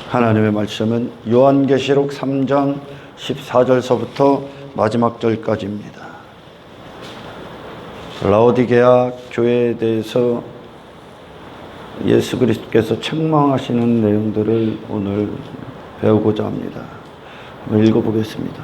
하나님의 말씀은 요한계시록 3장 14절서부터 마지막 절까지입니다. 라오디게아 교회에 대해서 예수 그리스도께서 책망하시는 내용들을 오늘 배우고자 합니다. 한번 읽어보겠습니다.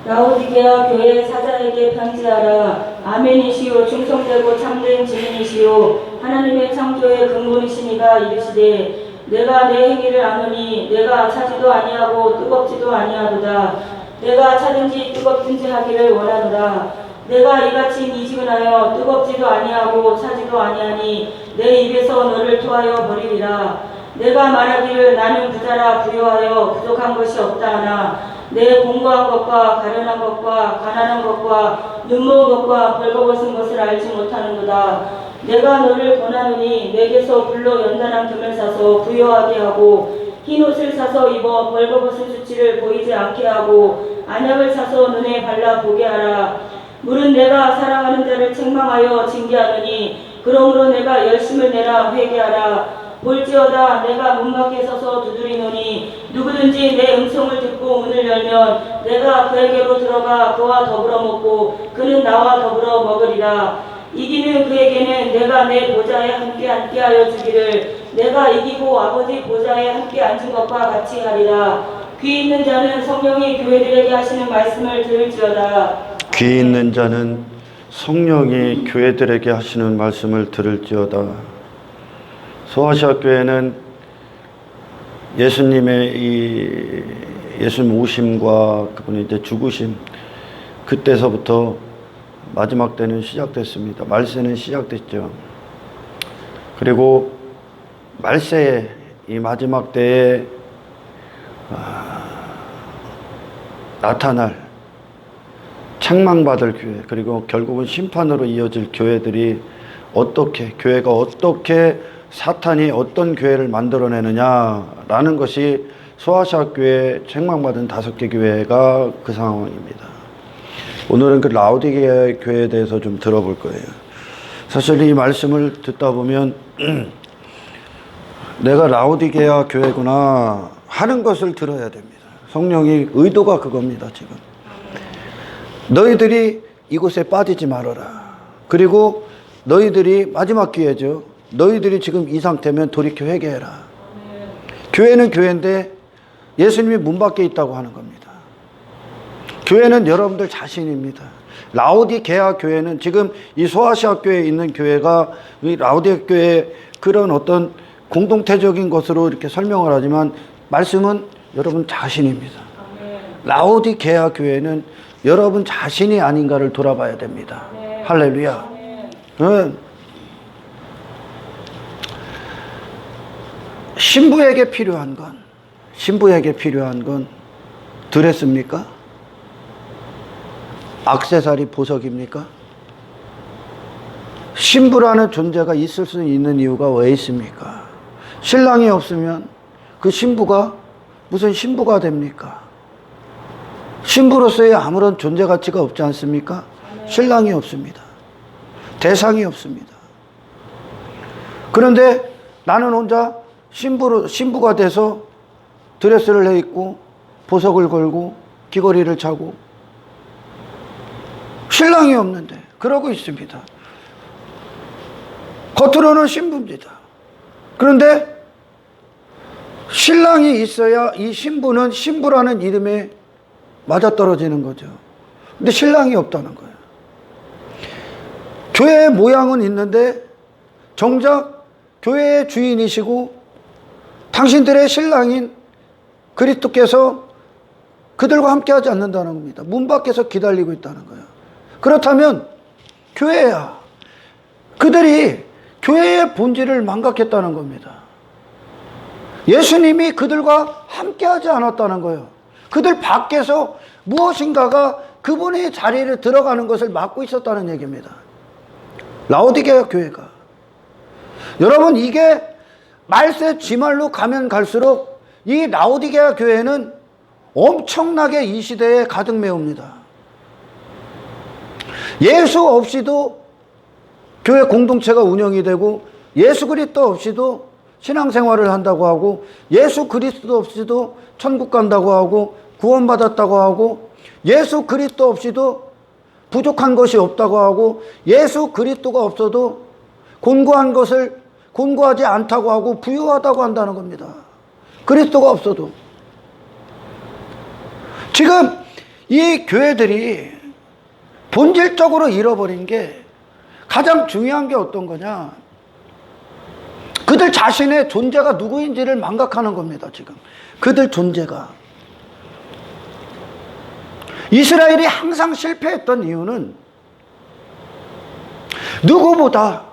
라오디게아 교회 사자에게 편지하라. 아멘이시오 충성되고 참된 증인이시오 하나님의 창조의 근본이시니가 이르시되 내가 내 행위를 아노니 내가 차지도 아니하고 뜨겁지도 아니하도다. 내가 차든지 뜨겁든지 하기를 원하노라. 내가 이같이 미지근하여 뜨겁지도 아니하고 차지도 아니하니 내 입에서 너를 토하여 버리리라. 내가 말하기를 나는 부자라 부요하여 부족한 것이 없다 하나 내 공고한 것과 가련한 것과 가난한 것과 눈먼 것과 벌거벗은 것을 알지 못하는도다. 내가 너를 권하노니 내게서 불로 연단한 금을 사서 부요하게 하고 흰옷을 사서 입어 벌거벗은 수치를 보이지 않게 하고 안약을 사서 눈에 발라 보게 하라. 물은 내가 사랑하는 자를 책망하여 징계하노니 그러므로 내가 열심을 내라 회개하라. 볼지어다 내가 문 밖에 서서 두드리노니 누구든지 내 음성을 듣고 문을 열면 내가 그에게로 들어가 그와 더불어 먹고 그는 나와 더불어 먹으리라. 이기는 그에게는 내가 내 보좌에 함께 앉게하여 주기를 내가 이기고 아버지 보좌에 함께 앉은 것과 같이 하리라. 귀 있는 자는 성령이 교회들에게 하시는 말씀을 들을지어다. 귀 있는 자는 성령이 교회들에게 하시는 말씀을 들을지어다. 소아시아 교회는 예수님의 예수님 오심과 그분의 이제 죽으심, 그때서부터 마지막 때는 시작됐습니다. 말세는 시작됐죠. 그리고 말세에 이 마지막 때에 나타날 책망받을 교회, 그리고 결국은 심판으로 이어질 교회들이 교회가 어떻게 사탄이 어떤 교회를 만들어내느냐라는 것이 소아시아 교회 책망받은 5개 교회가 그 상황입니다. 오늘은 그 라오디게아 교회에 대해서 좀 들어볼 거예요. 사실 이 말씀을 듣다 보면 내가 라오디게아 교회구나 하는 것을 들어야 됩니다. 성령이 의도가 그겁니다. 지금 너희들이 이곳에 빠지지 말아라. 그리고 너희들이 마지막 기회죠. 너희들이 지금 이 상태면 돌이켜 회개해라. 교회는 교회인데 예수님이 문 밖에 있다고 하는 겁니다. 교회는 여러분들 자신입니다. 라오디게아 교회는 지금 이 소아시아 교회에 있는 교회가 이 라오디게아 교회의 그런 어떤 공동체적인 것으로 이렇게 설명을 하지만 말씀은 여러분 자신입니다. 라오디게아 교회는 여러분 자신이 아닌가를 돌아봐야 됩니다. 할렐루야. 신부에게 필요한 건 드레스입니까? 액세서리 보석입니까? 신부라는 존재가 있을 수 있는 이유가 왜 있습니까? 신랑이 없으면 그 신부가 무슨 신부가 됩니까? 신부로서의 아무런 존재 가치가 없지 않습니까? 신랑이 없습니다. 대상이 없습니다. 그런데 나는 혼자 신부가 돼서 드레스를 해 입고 보석을 걸고 귀걸이를 차고 신랑이 없는데 그러고 있습니다. 겉으로는 신부입니다. 그런데 신랑이 있어야 이 신부는 신부라는 이름에 맞아떨어지는 거죠. 근데 신랑이 없다는 거예요. 교회의 모양은 있는데 정작 교회의 주인이시고 당신들의 신랑인 그리스도께서 그들과 함께하지 않는다는 겁니다. 문 밖에서 기다리고 있다는 거예요. 그렇다면 교회야, 그들이 교회의 본질을 망각했다는 겁니다. 예수님이 그들과 함께하지 않았다는 거예요. 그들 밖에서 무엇인가가 그분의 자리를 들어가는 것을 막고 있었다는 얘기입니다. 라오디게아 교회가. 여러분, 이게 말세 지말로 가면 갈수록 이 라오디게아 교회는 엄청나게 이 시대에 가득 메웁니다. 예수 없이도 교회 공동체가 운영이 되고 예수 그리스도 없이도 신앙생활을 한다고 하고 예수 그리스도 없이도 천국 간다고 하고 구원받았다고 하고 예수 그리스도 없이도 부족한 것이 없다고 하고 예수 그리스도가 없어도 곤고한 것을 곤고하지 않다고 하고 부유하다고 한다는 겁니다. 그리스도가 없어도. 지금 이 교회들이 본질적으로 잃어버린 게 가장 중요한 게 어떤 거냐? 그들 자신의 존재가 누구인지를 망각하는 겁니다. 지금 그들 존재가. 이스라엘이 항상 실패했던 이유는 누구보다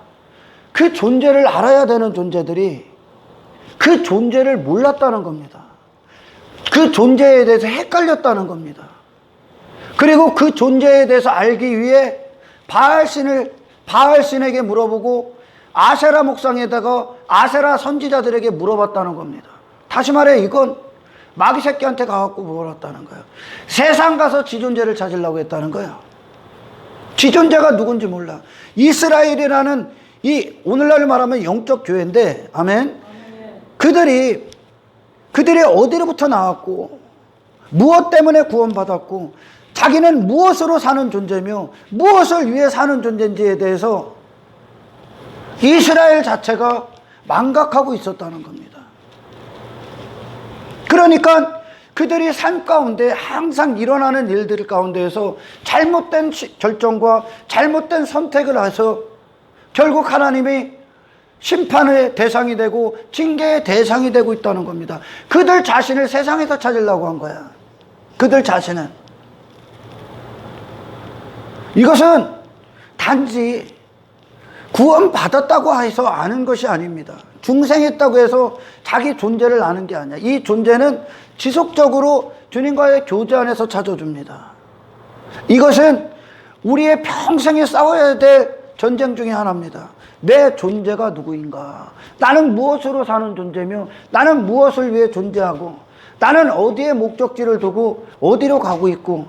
그 존재를 알아야 되는 존재들이 그 존재를 몰랐다는 겁니다. 그 존재에 대해서 헷갈렸다는 겁니다. 그리고 그 존재에 대해서 알기 위해 바알신에게 물어보고 아세라 목상에다가 아세라 선지자들에게 물어봤다는 겁니다. 다시 말해 이건 마귀 새끼한테 가갖고 물어봤다는 거예요. 세상 가서 지 존재를 찾으려고 했다는 거예요. 지 존재가 누군지 몰라. 이스라엘이라는 이 오늘날 말하면 영적 교회인데, 아멘. 그들이 어디로부터 나왔고 무엇 때문에 구원받았고 자기는 무엇으로 사는 존재며 무엇을 위해 사는 존재인지에 대해서 이스라엘 자체가 망각하고 있었다는 겁니다. 그러니까 그들이 삶 가운데 항상 일어나는 일들 가운데에서 잘못된 결정과 잘못된 선택을 해서 결국 하나님이 심판의 대상이 되고 징계의 대상이 되고 있다는 겁니다. 그들 자신을 세상에서 찾으려고 한 거야. 그들 자신은. 이것은 단지 구원받았다고 해서 아는 것이 아닙니다. 중생했다고 해서 자기 존재를 아는 게 아니야. 이 존재는 지속적으로 주님과의 교제 안에서 찾아줍니다. 이것은 우리의 평생에 싸워야 될 전쟁 중에 하나입니다. 내 존재가 누구인가? 나는 무엇으로 사는 존재며 나는 무엇을 위해 존재하고 나는 어디에 목적지를 두고 어디로 가고 있고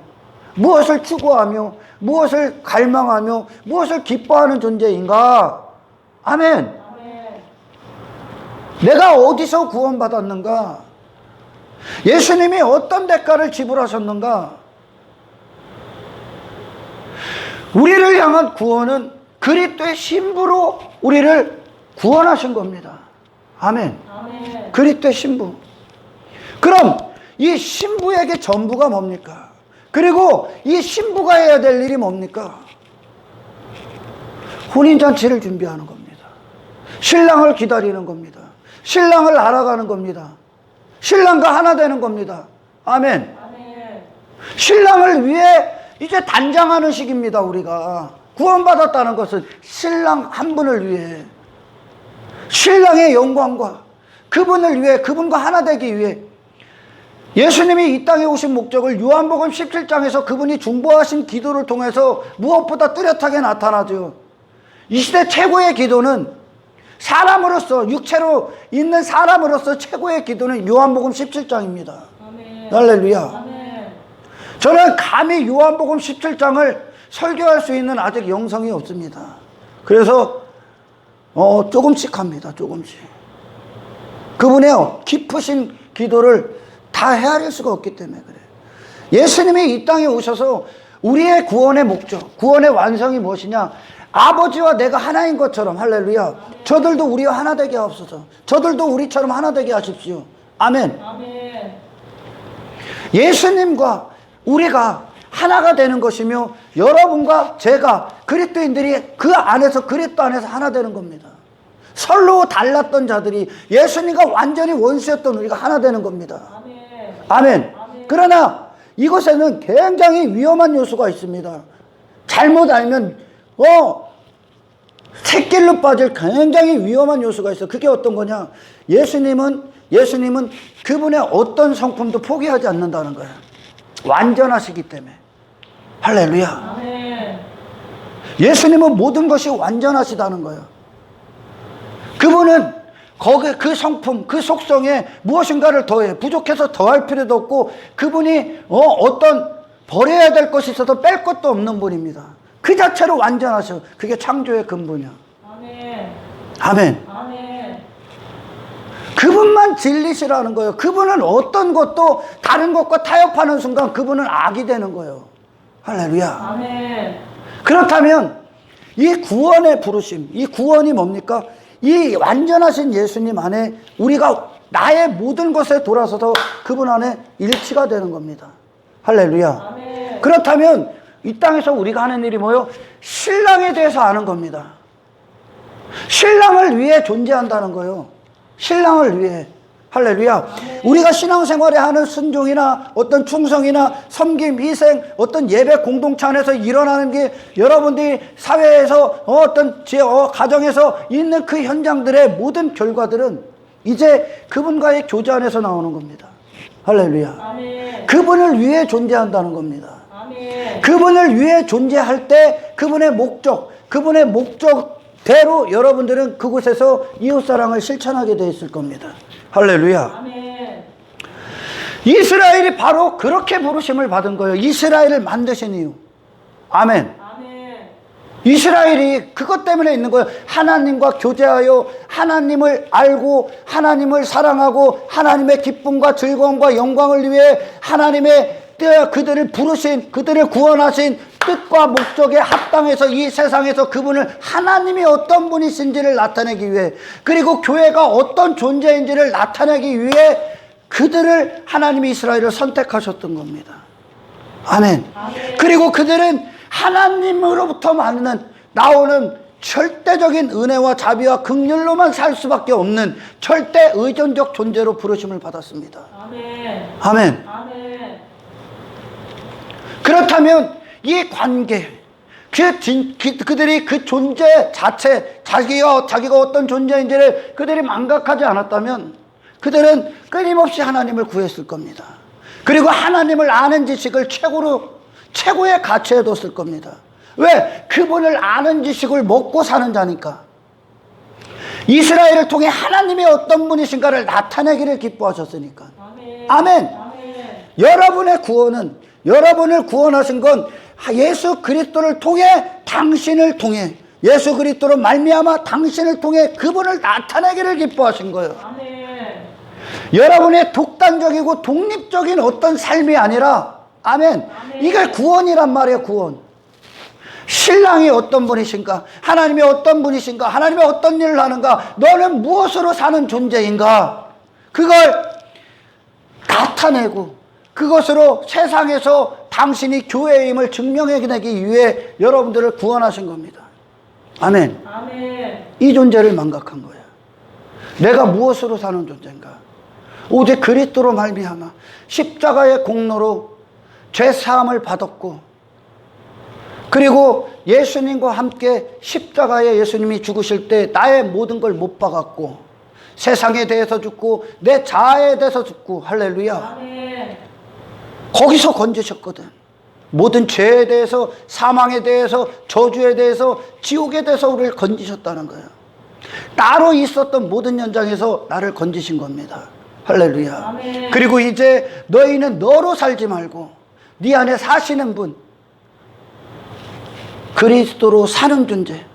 무엇을 추구하며 무엇을 갈망하며 무엇을 기뻐하는 존재인가? 아멘. 내가 어디서 구원받았는가? 예수님이 어떤 대가를 지불하셨는가? 우리를 향한 구원은 그리스도의 신부로 우리를 구원하신 겁니다. 아멘. 아멘. 그리스도의 신부. 그럼 이 신부에게 전부가 뭡니까? 그리고 이 신부가 해야 될 일이 뭡니까? 혼인잔치를 준비하는 겁니다. 신랑을 기다리는 겁니다. 신랑을 알아가는 겁니다. 신랑과 하나 되는 겁니다. 아멘. 아멘. 신랑을 위해 이제 단장하는 시기입니다. 우리가 구원받았다는 것은 신랑 한 분을 위해, 신랑의 영광과 그분을 위해, 그분과 하나 되기 위해 예수님이 이 땅에 오신 목적을 요한복음 17장에서 그분이 중보하신 기도를 통해서 무엇보다 뚜렷하게 나타나죠. 이 시대 최고의 기도는 사람으로서, 육체로 있는 사람으로서 최고의 기도는 요한복음 17장입니다. 아멘. 할렐루야. 아멘. 저는 감히 요한복음 17장을 설교할 수 있는 아직 영성이 없습니다. 그래서 조금씩 합니다. 조금씩. 그분의 깊으신 기도를 다 헤아릴 수가 없기 때문에 그래요. 예수님이 이 땅에 오셔서 우리의 구원의 목적, 구원의 완성이 무엇이냐? 아버지와 내가 하나인 것처럼, 할렐루야. 저들도 우리와 하나 되게 하옵소서. 저들도 우리처럼 하나 되게 하십시오. 아멘. 아멘. 예수님과 우리가 하나가 되는 것이며 여러분과 제가 그리스도인들이 그 안에서, 그리스도 안에서 하나 되는 겁니다. 서로 달랐던 자들이 예수님과 완전히 원수였던 우리가 하나 되는 겁니다. 아멘. 아멘. 그러나 이것에는 굉장히 위험한 요소가 있습니다. 잘못 알면 새길로 빠질 굉장히 위험한 요소가 있어요. 그게 어떤 거냐? 예수님은 그분의 어떤 성품도 포기하지 않는다는 거예요. 완전하시기 때문에. 할렐루야. 아멘. 예수님은 모든 것이 완전하시다는 거예요. 그분은 거기에 그 성품, 그 속성에 무엇인가를 더해. 부족해서 더할 필요도 없고, 그분이 어떤 버려야 될 것이 있어서 뺄 것도 없는 분입니다. 그 자체로 완전하셔. 그게 창조의 근본이야. 아멘. 아멘. 아멘. 그분만 진리시라는 거예요. 그분은 어떤 것도 다른 것과 타협하는 순간 그분은 악이 되는 거예요. 할렐루야. 아멘. 그렇다면 이 구원의 부르심, 이 구원이 뭡니까? 이 완전하신 예수님 안에 우리가 나의 모든 것에 돌아서서 그분 안에 일치가 되는 겁니다. 할렐루야. 아멘. 그렇다면 이 땅에서 우리가 하는 일이 뭐예요? 신랑에 대해서 아는 겁니다. 신랑을 위해 존재한다는 거예요. 신랑을 위해. 할렐루야. 우리가 신앙생활에 하는 순종이나 어떤 충성이나 섬김, 희생, 어떤 예배 공동체 안에서 일어나는 게 여러분들이 사회에서 어떤 가정에서 있는 그 현장들의 모든 결과들은 이제 그분과의 교제 안에서 나오는 겁니다. 할렐루야. 아멘. 그분을 위해 존재한다는 겁니다. 아멘. 그분을 위해 존재할 때 그분의 목적대로 여러분들은 그곳에서 이웃사랑을 실천하게 되어 있을 겁니다. 할렐루야. 아멘. 이스라엘이 바로 그렇게 부르심을 받은 거예요. 이스라엘을 만드신 이유. 아멘. 아멘. 이스라엘이 그것 때문에 있는 거예요. 하나님과 교제하여 하나님을 알고 하나님을 사랑하고 하나님의 기쁨과 즐거움과 영광을 위해 하나님의 그들을 부르신, 그들을 구원하신 뜻과 목적에 합당해서 이 세상에서 그분을 하나님이 어떤 분이신지를 나타내기 위해, 그리고 교회가 어떤 존재인지를 나타내기 위해 그들을 하나님이 이스라엘을 선택하셨던 겁니다. 아멘. 아멘. 그리고 그들은 하나님으로부터 나오는 절대적인 은혜와 자비와 긍휼로만 살 수밖에 없는 절대 의존적 존재로 부르심을 받았습니다. 아멘. 아멘. 아멘. 그렇다면 이 관계, 그들이 그 존재 자체, 자기가 어떤 존재인지를 그들이 망각하지 않았다면 그들은 끊임없이 하나님을 구했을 겁니다. 그리고 하나님을 아는 지식을 최고의 가치에 뒀을 겁니다. 왜? 그분을 아는 지식을 먹고 사는 자니까. 이스라엘을 통해 하나님이 어떤 분이신가를 나타내기를 기뻐하셨으니까. 아멘. 아멘. 아멘. 여러분을 구원하신 건 예수 그리스도를 통해, 당신을 통해, 예수 그리스도로 말미암아 당신을 통해 그분을 나타내기를 기뻐하신 거예요. 아멘. 여러분의 독단적이고 독립적인 어떤 삶이 아니라, 아멘. 이게 구원이란 말이에요, 구원. 신랑이 어떤 분이신가? 하나님이 어떤 분이신가? 하나님이 어떤 일을 하는가? 너는 무엇으로 사는 존재인가? 그걸 나타내고 그것으로 세상에서 당신이 교회의 힘을 증명해내기 위해 여러분들을 구원하신 겁니다. 아멘. 아멘. 이 존재를 망각한 거야. 내가 무엇으로 사는 존재인가? 오직 그리스도로 말미암아 십자가의 공로로 죄 사함을 받았고, 그리고 예수님과 함께 십자가에 예수님이 죽으실 때 나의 모든 걸 못 박았고, 세상에 대해서 죽고 내 자아에 대해서 죽고, 할렐루야. 아멘. 거기서 건지셨거든. 모든 죄에 대해서, 사망에 대해서, 저주에 대해서, 지옥에 대해서 우리를 건지셨다는 거예요. 나로 있었던 모든 현장에서 나를 건지신 겁니다. 할렐루야. 아멘. 그리고 이제 너희는 너로 살지 말고 네 안에 사시는 분, 그리스도로 사는 존재.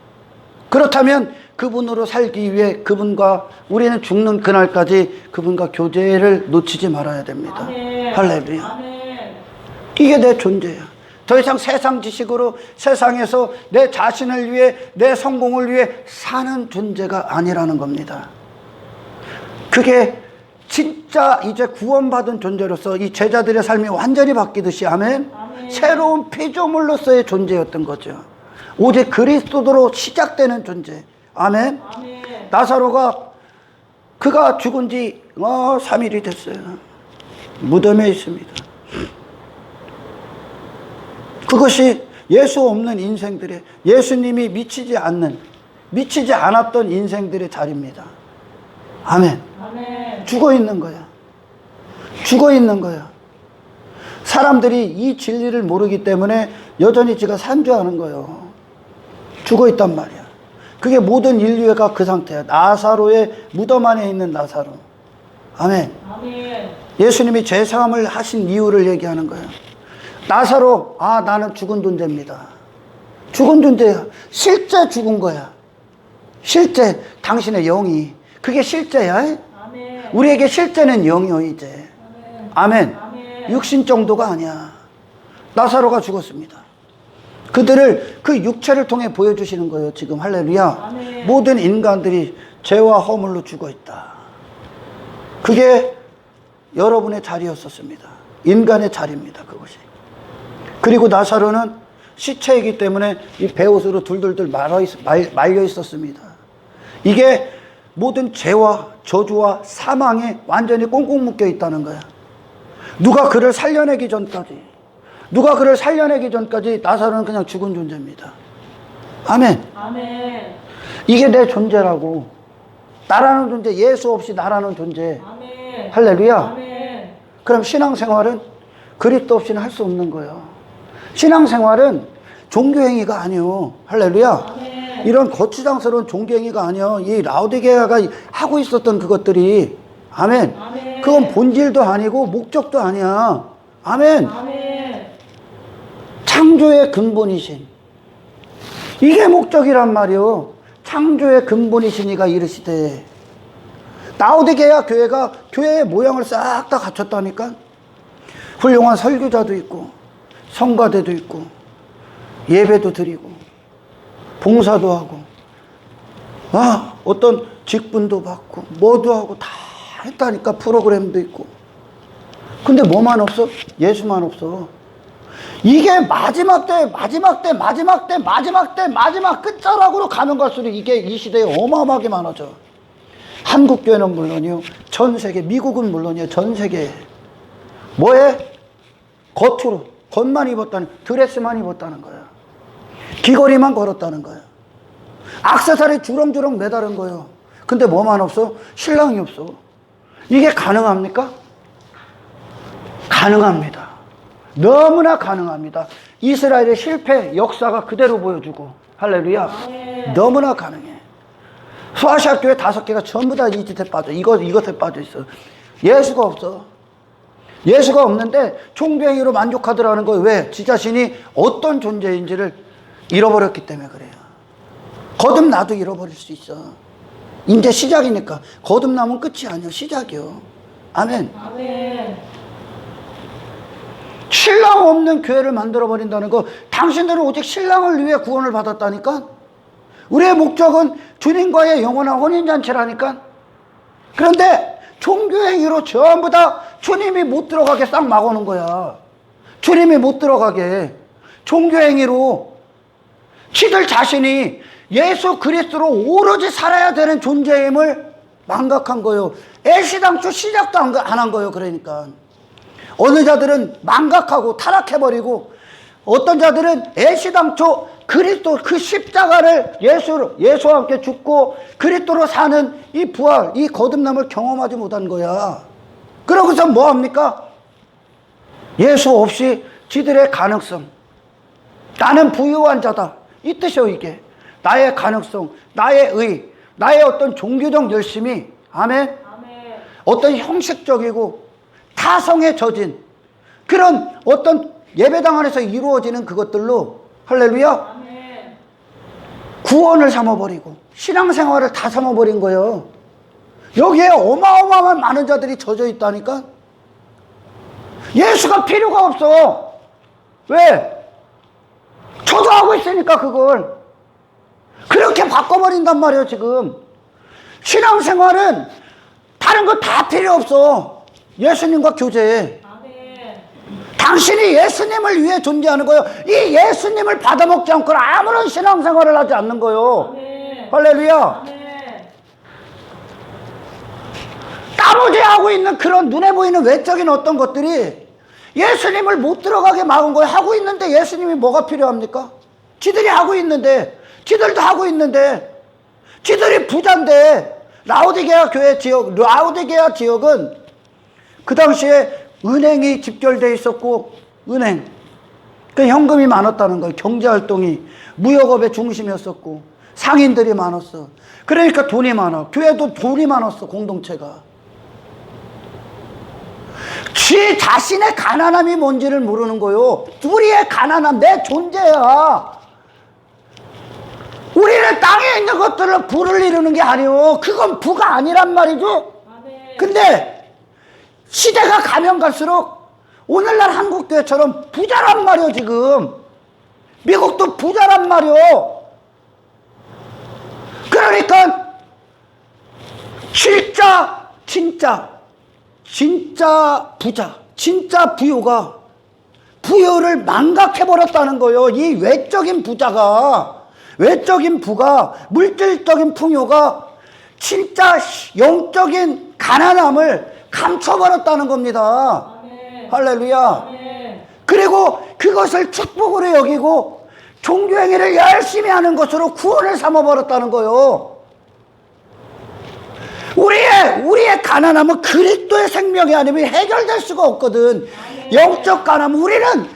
그렇다면 그분으로 살기 위해 그분과 우리는 죽는 그날까지 그분과 교제를 놓치지 말아야 됩니다. 아멘. 할렐루야. 아멘. 이게 내 존재야. 더 이상 세상 지식으로 세상에서 내 자신을 위해, 내 성공을 위해 사는 존재가 아니라는 겁니다. 그게 진짜 이제 구원받은 존재로서 이 제자들의 삶이 완전히 바뀌듯이, 아멘. 아멘. 새로운 피조물로서의 존재였던 거죠. 오직 그리스도로 시작되는 존재. 아멘. 아멘. 나사로가 그가 죽은 지 3일이 됐어요. 무덤에 있습니다. 그것이 예수 없는 인생들의, 예수님이 미치지 않았던 인생들의 자리입니다. 아멘. 아멘. 죽어 있는 거야. 죽어 있는 거야. 사람들이 이 진리를 모르기 때문에 여전히 지가 산주하는 거예요. 죽어 있단 말이야. 그게 모든 인류가 그 상태야. 나사로의 무덤 안에 있는 나사로. 아멘. 아멘. 예수님이 죄사함을 하신 이유를 얘기하는 거예요. 나사로, 나는 죽은 존재입니다. 죽은 존재야. 실제 죽은 거야. 실제 당신의 영이. 그게 실제야. 아멘. 우리에게 실제는 영이요 이제. 아멘. 아멘. 육신 정도가 아니야. 나사로가 죽었습니다. 그들을 그 육체를 통해 보여주시는 거예요. 지금 할렐루야. 아멘. 모든 인간들이 죄와 허물로 죽어 있다. 그게 여러분의 자리였었습니다. 인간의 자리입니다. 그것이. 그리고 나사로는 시체이기 때문에 이 베옷으로 둘둘둘 말려 있었습니다. 이게 모든 죄와 저주와 사망에 완전히 꽁꽁 묶여 있다는 거야. 누가 그를 살려내기 전까지 나사로는 그냥 죽은 존재입니다. 아멘. 아멘. 이게 내 존재라고. 나라는 존재, 예수 없이 나라는 존재. 아멘. 할렐루야. 아멘. 그럼 신앙생활은 그리스도 없이는 할 수 없는 거예요. 신앙생활은 종교행위가 아니요. 할렐루야. 아멘. 이런 거추장스러운 종교행위가 아니요. 이 라오디게아가 하고 있었던 그것들이, 아멘. 아멘. 그건 본질도 아니고 목적도 아니야. 아멘. 아멘. 창조의 근본이신, 이게 목적이란 말이요. 창조의 근본이신 이가 이르시되. 라오디게아 교회가 교회의 모양을 싹 다 갖췄다니까. 훌륭한 설교자도 있고 성가대도 있고 예배도 드리고 봉사도 하고 어떤 직분도 받고 뭐도 하고 다 했다니까. 프로그램도 있고. 근데 뭐만 없어? 예수만 없어. 이게 마지막 끝자락으로 가면 갈수록 이게 이 시대에 어마어마하게 많아져. 한국교회는 물론이요, 전 세계, 미국은 물론이요, 전 세계. 뭐해? 겉으로 겉만 입었다는, 드레스만 입었다는 거야. 귀걸이만 걸었다는 거야. 액세서리 주렁주렁 매다른 거예요. 근데 뭐만 없어? 신랑이 없어. 이게 가능합니까? 가능합니다. 너무나 가능합니다. 이스라엘의 실패 역사가 그대로 보여주고. 할렐루야. 너무나 가능해. 수아시아 교회 5개가 전부 다 이 짓에 빠져. 이것에 빠져 있어. 예수가 없어. 예수가 없는데 종교행위로 만족하더라는 거예요. 왜? 지 자신이 어떤 존재인지를 잃어버렸기 때문에 그래요. 거듭나도 잃어버릴 수 있어. 이제 시작이니까. 거듭나면 끝이 아니야. 시작이요. 아멘. 아멘. 신랑 없는 교회를 만들어버린다는 거. 당신들은 오직 신랑을 위해 구원을 받았다니까. 우리의 목적은 주님과의 영원한 혼인잔치라니까. 그런데 종교행위로 전부 다 주님이 못 들어가게 싹 막아놓은 거야. 주님이 못 들어가게. 종교행위로 지들 자신이 예수 그리스도로 오로지 살아야 되는 존재임을 망각한 거예요. 애시당초 시작도 안 한 거예요. 그러니까 어느 자들은 망각하고 타락해버리고, 어떤 자들은 애시당초 그리스도 그 십자가를 예수와 함께 죽고 그리스도로 사는 이 부활, 이 거듭남을 경험하지 못한 거야. 그러고서 뭐합니까? 예수 없이 지들의 가능성, 나는 부유한 자다, 이 뜻이요. 이게 나의 가능성, 나의 의, 나의 어떤 종교적 열심이, 아멘, 아멘. 어떤 형식적이고 타성에 젖은 그런 어떤 예배당 안에서 이루어지는 그것들로, 할렐루야, 아멘. 구원을 삼아버리고 신앙생활을 다 삼아버린 거예요. 여기에 어마어마한 많은 자들이 젖어 있다니까. 예수가 필요가 없어. 왜? 저도 하고 있으니까. 그걸 그렇게 바꿔버린단 말이에요. 지금 신앙생활은 다른 거 다 필요 없어. 예수님과 교제해. 아멘. 당신이 예수님을 위해 존재하는 거예요. 이 예수님을 받아먹지 않고는 아무런 신앙생활을 하지 않는 거예요. 아멘. 할렐루야. 아멘. 나머지 하고 있는 그런 눈에 보이는 외적인 어떤 것들이 예수님을 못 들어가게 막은 거예요. 하고 있는데 예수님이 뭐가 필요합니까? 지들이 하고 있는데, 지들도 하고 있는데, 지들이 부자인데. 라오디게아 지역은 그 당시에 은행이 집결되어 있었고, 은행, 그 현금이 많았다는 거예요. 경제활동이 무역업의 중심이었었고 상인들이 많았어. 그러니까 돈이 많아. 교회도 돈이 많았어. 공동체가. 지 자신의 가난함이 뭔지를 모르는 거요. 우리의 가난함, 내 존재야. 우리는 땅에 있는 것들을 부를 이루는 게 아니요. 그건 부가 아니란 말이죠. 아멘. 근데 시대가 가면 갈수록 오늘날 한국교회처럼 부자란 말이요 지금. 미국도 부자란 말이요. 그러니까 진짜 부자, 진짜 부유가 부여를 망각해버렸다는 거예요. 이 외적인 부자가, 외적인 부가, 물질적인 풍요가 진짜 영적인 가난함을 감춰버렸다는 겁니다. 아멘. 할렐루야. 아멘. 그리고 그것을 축복으로 여기고 종교행위를 열심히 하는 것으로 구원을 삼아버렸다는 거예요. 우리의 가난함은 그리스도의 생명이 아니면 해결될 수가 없거든. 영적 가난은 우리는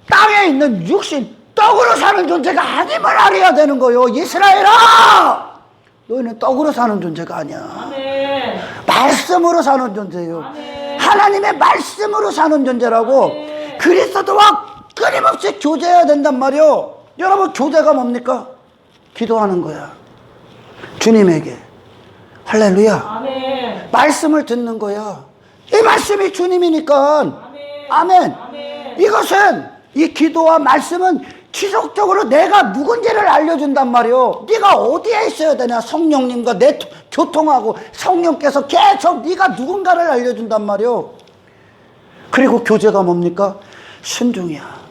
땅에 있는 육신, 떡으로 사는 존재가 아님을 알아야 되는 거예요. 이스라엘아! 너희는 떡으로 사는 존재가 아니야. 아멘. 말씀으로 사는 존재예요. 아멘. 하나님의 말씀으로 사는 존재라고. 아멘. 그리스도와 끊임없이 교제해야 된단 말이요. 여러분, 교제가 뭡니까? 기도하는 거야. 주님에게. 할렐루야. 아멘. 말씀을 듣는 거야. 이 말씀이 주님이니까. 아멘. 아멘. 아멘. 이것은, 이 기도와 말씀은 지속적으로 내가 누군지를 알려준단 말이요. 네가 어디에 있어야 되냐. 성령님과 내 교통하고 성령께서 계속 네가 누군가를 알려준단 말이요. 그리고 교제가 뭡니까? 순종이야.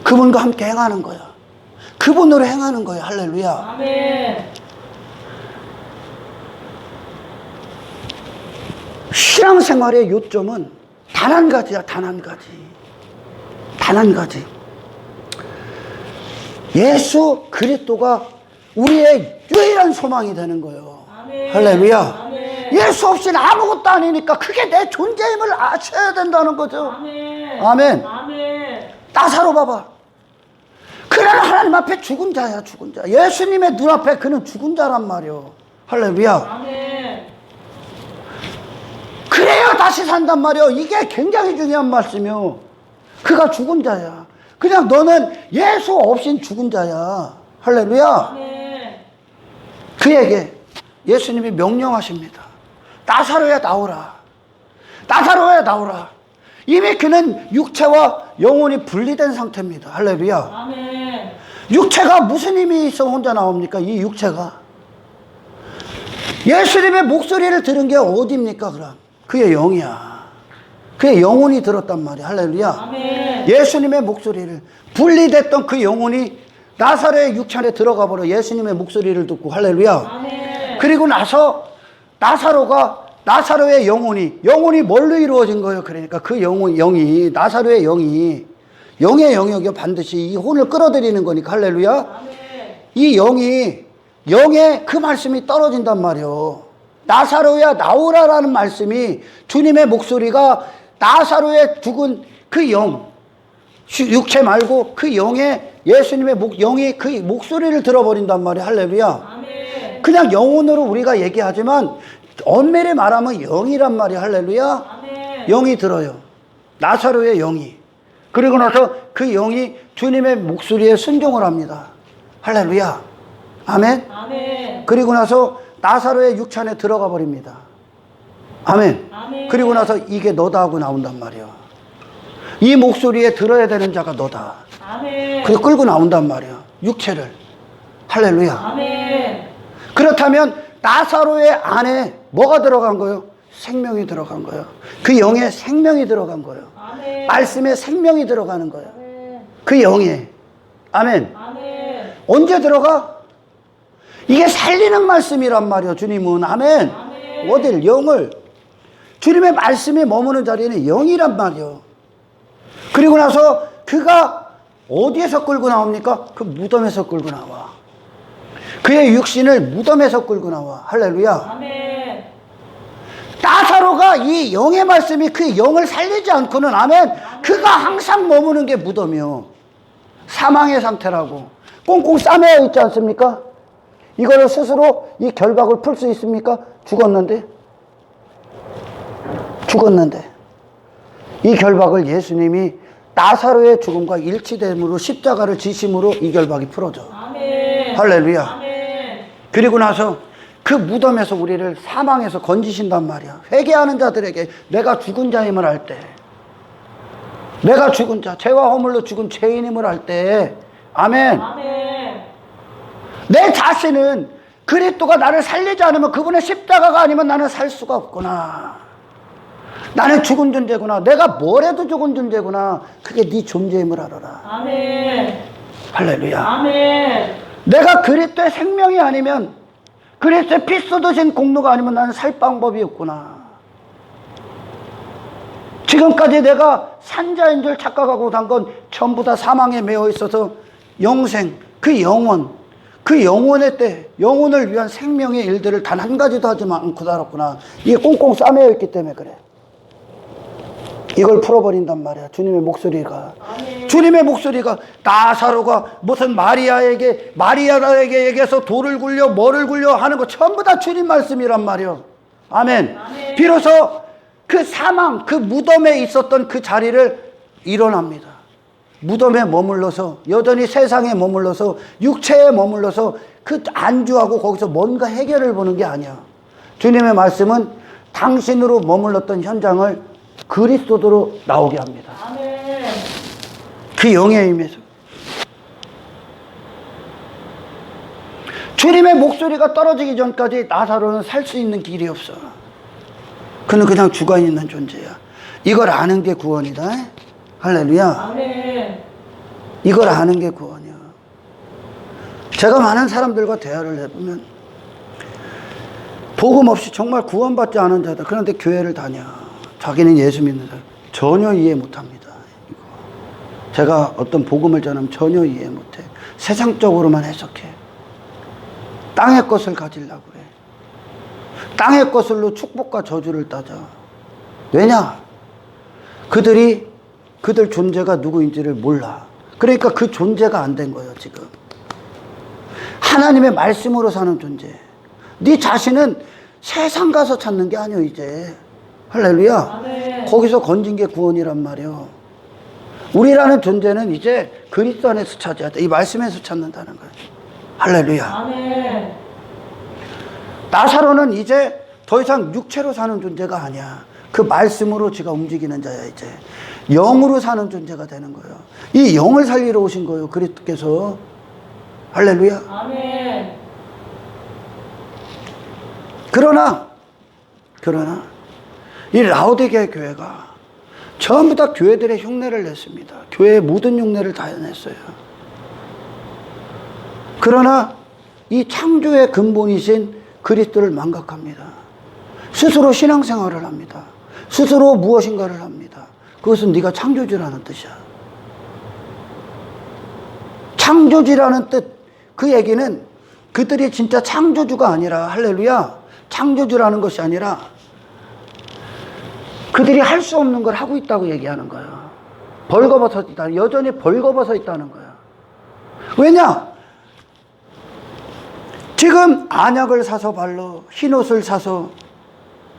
그분과 함께 행하는 거야. 그분으로 행하는 거야. 할렐루야. 아멘. 신앙생활의 요점은 단 한 가지야. 단 한 가지. 단 한 가지. 예수 그리스도가 우리의 유일한 소망이 되는 거예요. 아멘. 할렐루야. 아멘. 예수 없이는 아무것도 아니니까 그게 내 존재임을 아셔야 된다는 거죠. 아멘. 아멘. 아멘. 나사로 봐봐. 그는 하나님 앞에 죽은 자야. 죽은 자. 예수님의 눈앞에 그는 죽은 자란 말이요. 할렐루야. 아멘. 그래야 다시 산단 말이요. 이게 굉장히 중요한 말씀이요. 그가 죽은 자야. 그냥 너는 예수 없인 죽은 자야. 할렐루야. 아멘. 그에게 예수님이 명령하십니다. 나사로야 나오라. 나사로야 나오라. 이미 그는 육체와 영혼이 분리된 상태입니다. 할렐루야. 아멘. 육체가 무슨 힘이 있어 혼자 나옵니까? 이 육체가. 예수님의 목소리를 들은 게 어디입니까 그럼? 그의 영이야. 그의 영혼이 들었단 말이야. 할렐루야. 아멘. 예수님의 목소리를, 분리됐던 그 영혼이 나사로의 육체 안에 들어가 버려. 예수님의 목소리를 듣고. 할렐루야. 아멘. 그리고 나서 나사로의 영혼이 뭘로 이루어진 거예요? 그러니까 그 영이 나사로의 영이 영의 영역이 반드시 이 혼을 끌어들이는 거니까. 할렐루야. 아멘. 이 영의 그 말씀이 떨어진단 말이요. 나사로야 나오라라는 말씀이, 주님의 목소리가 나사로의 죽은 그 영, 육체 말고 그 영의, 예수님의 영이 그 목소리를 들어버린단 말이야. 할렐루야. 아멘. 그냥 영혼으로 우리가 얘기하지만 엄밀히 말하면 영이란 말이야. 할렐루야. 아멘. 영이 들어요. 나사로의 영이. 그리고 나서 그 영이 주님의 목소리에 순종을 합니다. 할렐루야. 아멘. 아멘. 그리고 나서 나사로의 육체 안에 들어가 버립니다. 아멘. 아멘. 그리고 나서 이게 너다 하고 나온단 말이야. 이 목소리에 들어야 되는 자가 너다. 아멘. 그리고 끌고 나온단 말이야. 육체를. 할렐루야. 아멘. 그렇다면 나사로의 안에 뭐가 들어간 거예요? 생명이 들어간 거예요. 그 영에 생명이 들어간 거예요. 아멘. 말씀에 생명이 들어가는 거예요. 아멘. 그 영에. 아멘. 아멘. 언제 들어가? 이게 살리는 말씀이란 말이에요. 주님은. 아멘. 아멘. 어딜? 영을. 주님의 말씀이 머무는 자리에는 영이란 말이에요. 그리고 나서 그가 어디에서 끌고 나옵니까? 그 무덤에서 끌고 나와. 그의 육신을 무덤에서 끌고 나와. 할렐루야. 아멘. 나사로가 이 영의 말씀이 그 영을 살리지 않고는, 아멘, 그가 항상 머무는 게 무덤이요. 사망의 상태라고. 꽁꽁 싸매어 있지 않습니까? 이거를 스스로 이 결박을 풀 수 있습니까? 죽었는데. 이 결박을 예수님이 나사로의 죽음과 일치됨으로 십자가를 지심으로 이 결박이 풀어져. 아멘. 할렐루야. 아멘. 그리고 나서 그 무덤에서 우리를 사망에서 건지신단 말이야. 회개하는 자들에게 내가 죽은 자임을 알 때, 내가 죽은 자, 죄와 허물로 죽은 죄인임을 알 때, 아멘. 아멘. 내 자신은 그리스도가 나를 살리지 않으면, 그분의 십자가가 아니면 나는 살 수가 없구나. 나는 죽은 존재구나. 내가 뭘 해도 죽은 존재구나. 그게 네 존재임을 알아라. 아멘. 할렐루야. 아멘. 내가 그리스도의 생명이 아니면, 그리스도의 피 쏟으신 공로가 아니면 나는 살 방법이 없구나. 지금까지 내가 산자인 줄 착각하고 산 건 전부 다 사망에 매여 있어서 영생, 그 영혼, 그 영혼의 때, 영혼을 위한 생명의 일들을 단 한 가지도 하지 않고 살았구나. 이게 꽁꽁 싸매여 있기 때문에 그래. 이걸 풀어버린단 말이야. 주님의 목소리가. 아멘. 주님의 목소리가 나사로가 무슨 마리아에게 얘기해서 돌을 굴려 뭐를 굴려 하는 거 전부 다 주님 말씀이란 말이야. 아멘. 아멘. 비로소 그 사망, 그 무덤에 있었던 그 자리를 일어납니다. 무덤에 머물러서, 여전히 세상에 머물러서, 육체에 머물러서 그 안주하고 거기서 뭔가 해결을 보는 게 아니야. 주님의 말씀은 당신으로 머물렀던 현장을 그리스도로 나오게 합니다. 아멘. 그 영의 힘에서. 주님의 목소리가 떨어지기 전까지 나사로는 살 수 있는 길이 없어. 그는 그냥 죽어 있는 존재야. 이걸 아는 게 구원이다. 할렐루야. 아멘. 이걸 아는 게 구원이야. 제가 많은 사람들과 대화를 해보면 복음 없이 정말 구원받지 않은 자다. 그런데 교회를 다녀. 자기는 예수 믿는 사람. 전혀 이해 못합니다. 제가 어떤 복음을 전하면 전혀 이해 못해. 세상적으로만 해석해. 땅의 것을 가지려고 그래. 땅의 것으로 축복과 저주를 따져. 왜냐? 그들 존재가 누구인지를 몰라. 그러니까 그 존재가 안 된 거예요, 지금. 하나님의 말씀으로 사는 존재. 네 자신은 세상 가서 찾는 게 아니요, 이제. 할렐루야. 아멘. 거기서 건진 게 구원이란 말이요. 우리라는 존재는 이제 그리스도 안에서 찾아야 돼. 이 말씀에서 찾는다는 거예요. 할렐루야. 아멘. 나사로는 이제 더 이상 육체로 사는 존재가 아니야. 그 말씀으로 지가 움직이는 자야, 이제. 영으로 사는 존재가 되는 거예요. 이 영을 살리러 오신 거예요, 그리스도께서. 할렐루야. 아멘. 그러나 이 라오디게아 교회가 전부 다 교회들의 흉내를 냈습니다. 교회의 모든 흉내를 다 냈어요. 그러나 이 창조의 근본이신 그리스도를 망각합니다. 스스로 신앙생활을 합니다. 스스로 무엇인가를 합니다. 그것은 네가 창조주라는 뜻이야. 창조주라는 뜻, 그 얘기는 그들이 진짜 창조주가 아니라, 할렐루야, 창조주라는 것이 아니라 그들이 할 수 없는 걸 하고 있다고 얘기하는 거야. 벌거벗어 있다. 여전히 벌거벗어 있다는 거야. 왜냐? 지금 안약을 사서 발로, 흰옷을 사서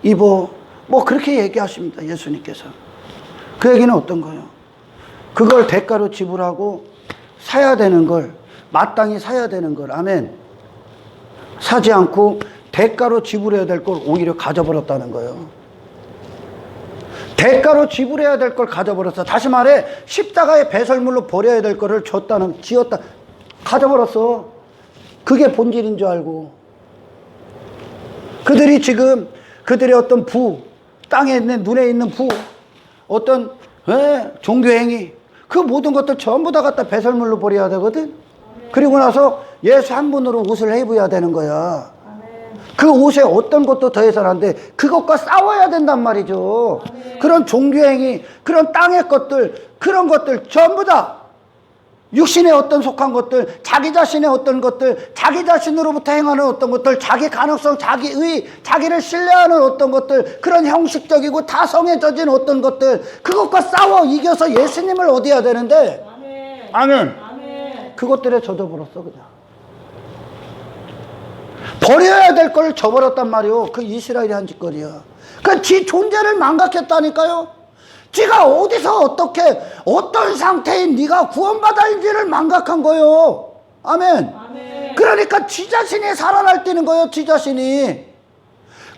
입어, 뭐 그렇게 얘기하십니다, 예수님께서. 그 얘기는 어떤 거예요? 그걸 대가로 지불하고 사야 되는 걸, 마땅히 사야 되는 걸, 아멘, 사지 않고 대가로 지불해야 될 걸 오히려 가져버렸다는 거예요. 대가로 지불해야 될 걸 가져버렸어. 다시 말해, 십자가의 배설물로 버려야 될 거를 지었다, 가져버렸어. 그게 본질인 줄 알고. 그들이 지금, 그들의 어떤 땅에 있는, 눈에 있는 어떤 종교행위, 그 모든 것들 전부 다 갖다 배설물로 버려야 되거든. 그리고 나서 예수 한 분으로 옷을 입어야 되는 거야. 그 옷에 어떤 것도 더해서는 안 돼. 그것과 싸워야 된단 말이죠. 그런 종교행위, 그런 땅의 것들, 그런 것들 전부 다 육신의 어떤 속한 것들, 자기 자신의 어떤 것들, 자기 자신으로부터 행하는 어떤 것들, 자기 가능성, 자기의, 자기를 신뢰하는 어떤 것들, 그런 형식적이고 타성에 젖은 어떤 것들, 그것과 싸워 이겨서 예수님을 얻어야 되는데, 아멘. 그것들에 젖어버렸어, 그냥. 버려야 될 걸 저버렸단 말이오. 그 이스라엘이 한 짓거리야. 그 지 존재를 망각했다니까요. 지가 어디서 어떻게, 어떤 상태인 네가 구원받아인지를 망각한 거요. 아멘. 아멘. 그러니까 지 자신이 살아날 때는 거예요. 지 자신이.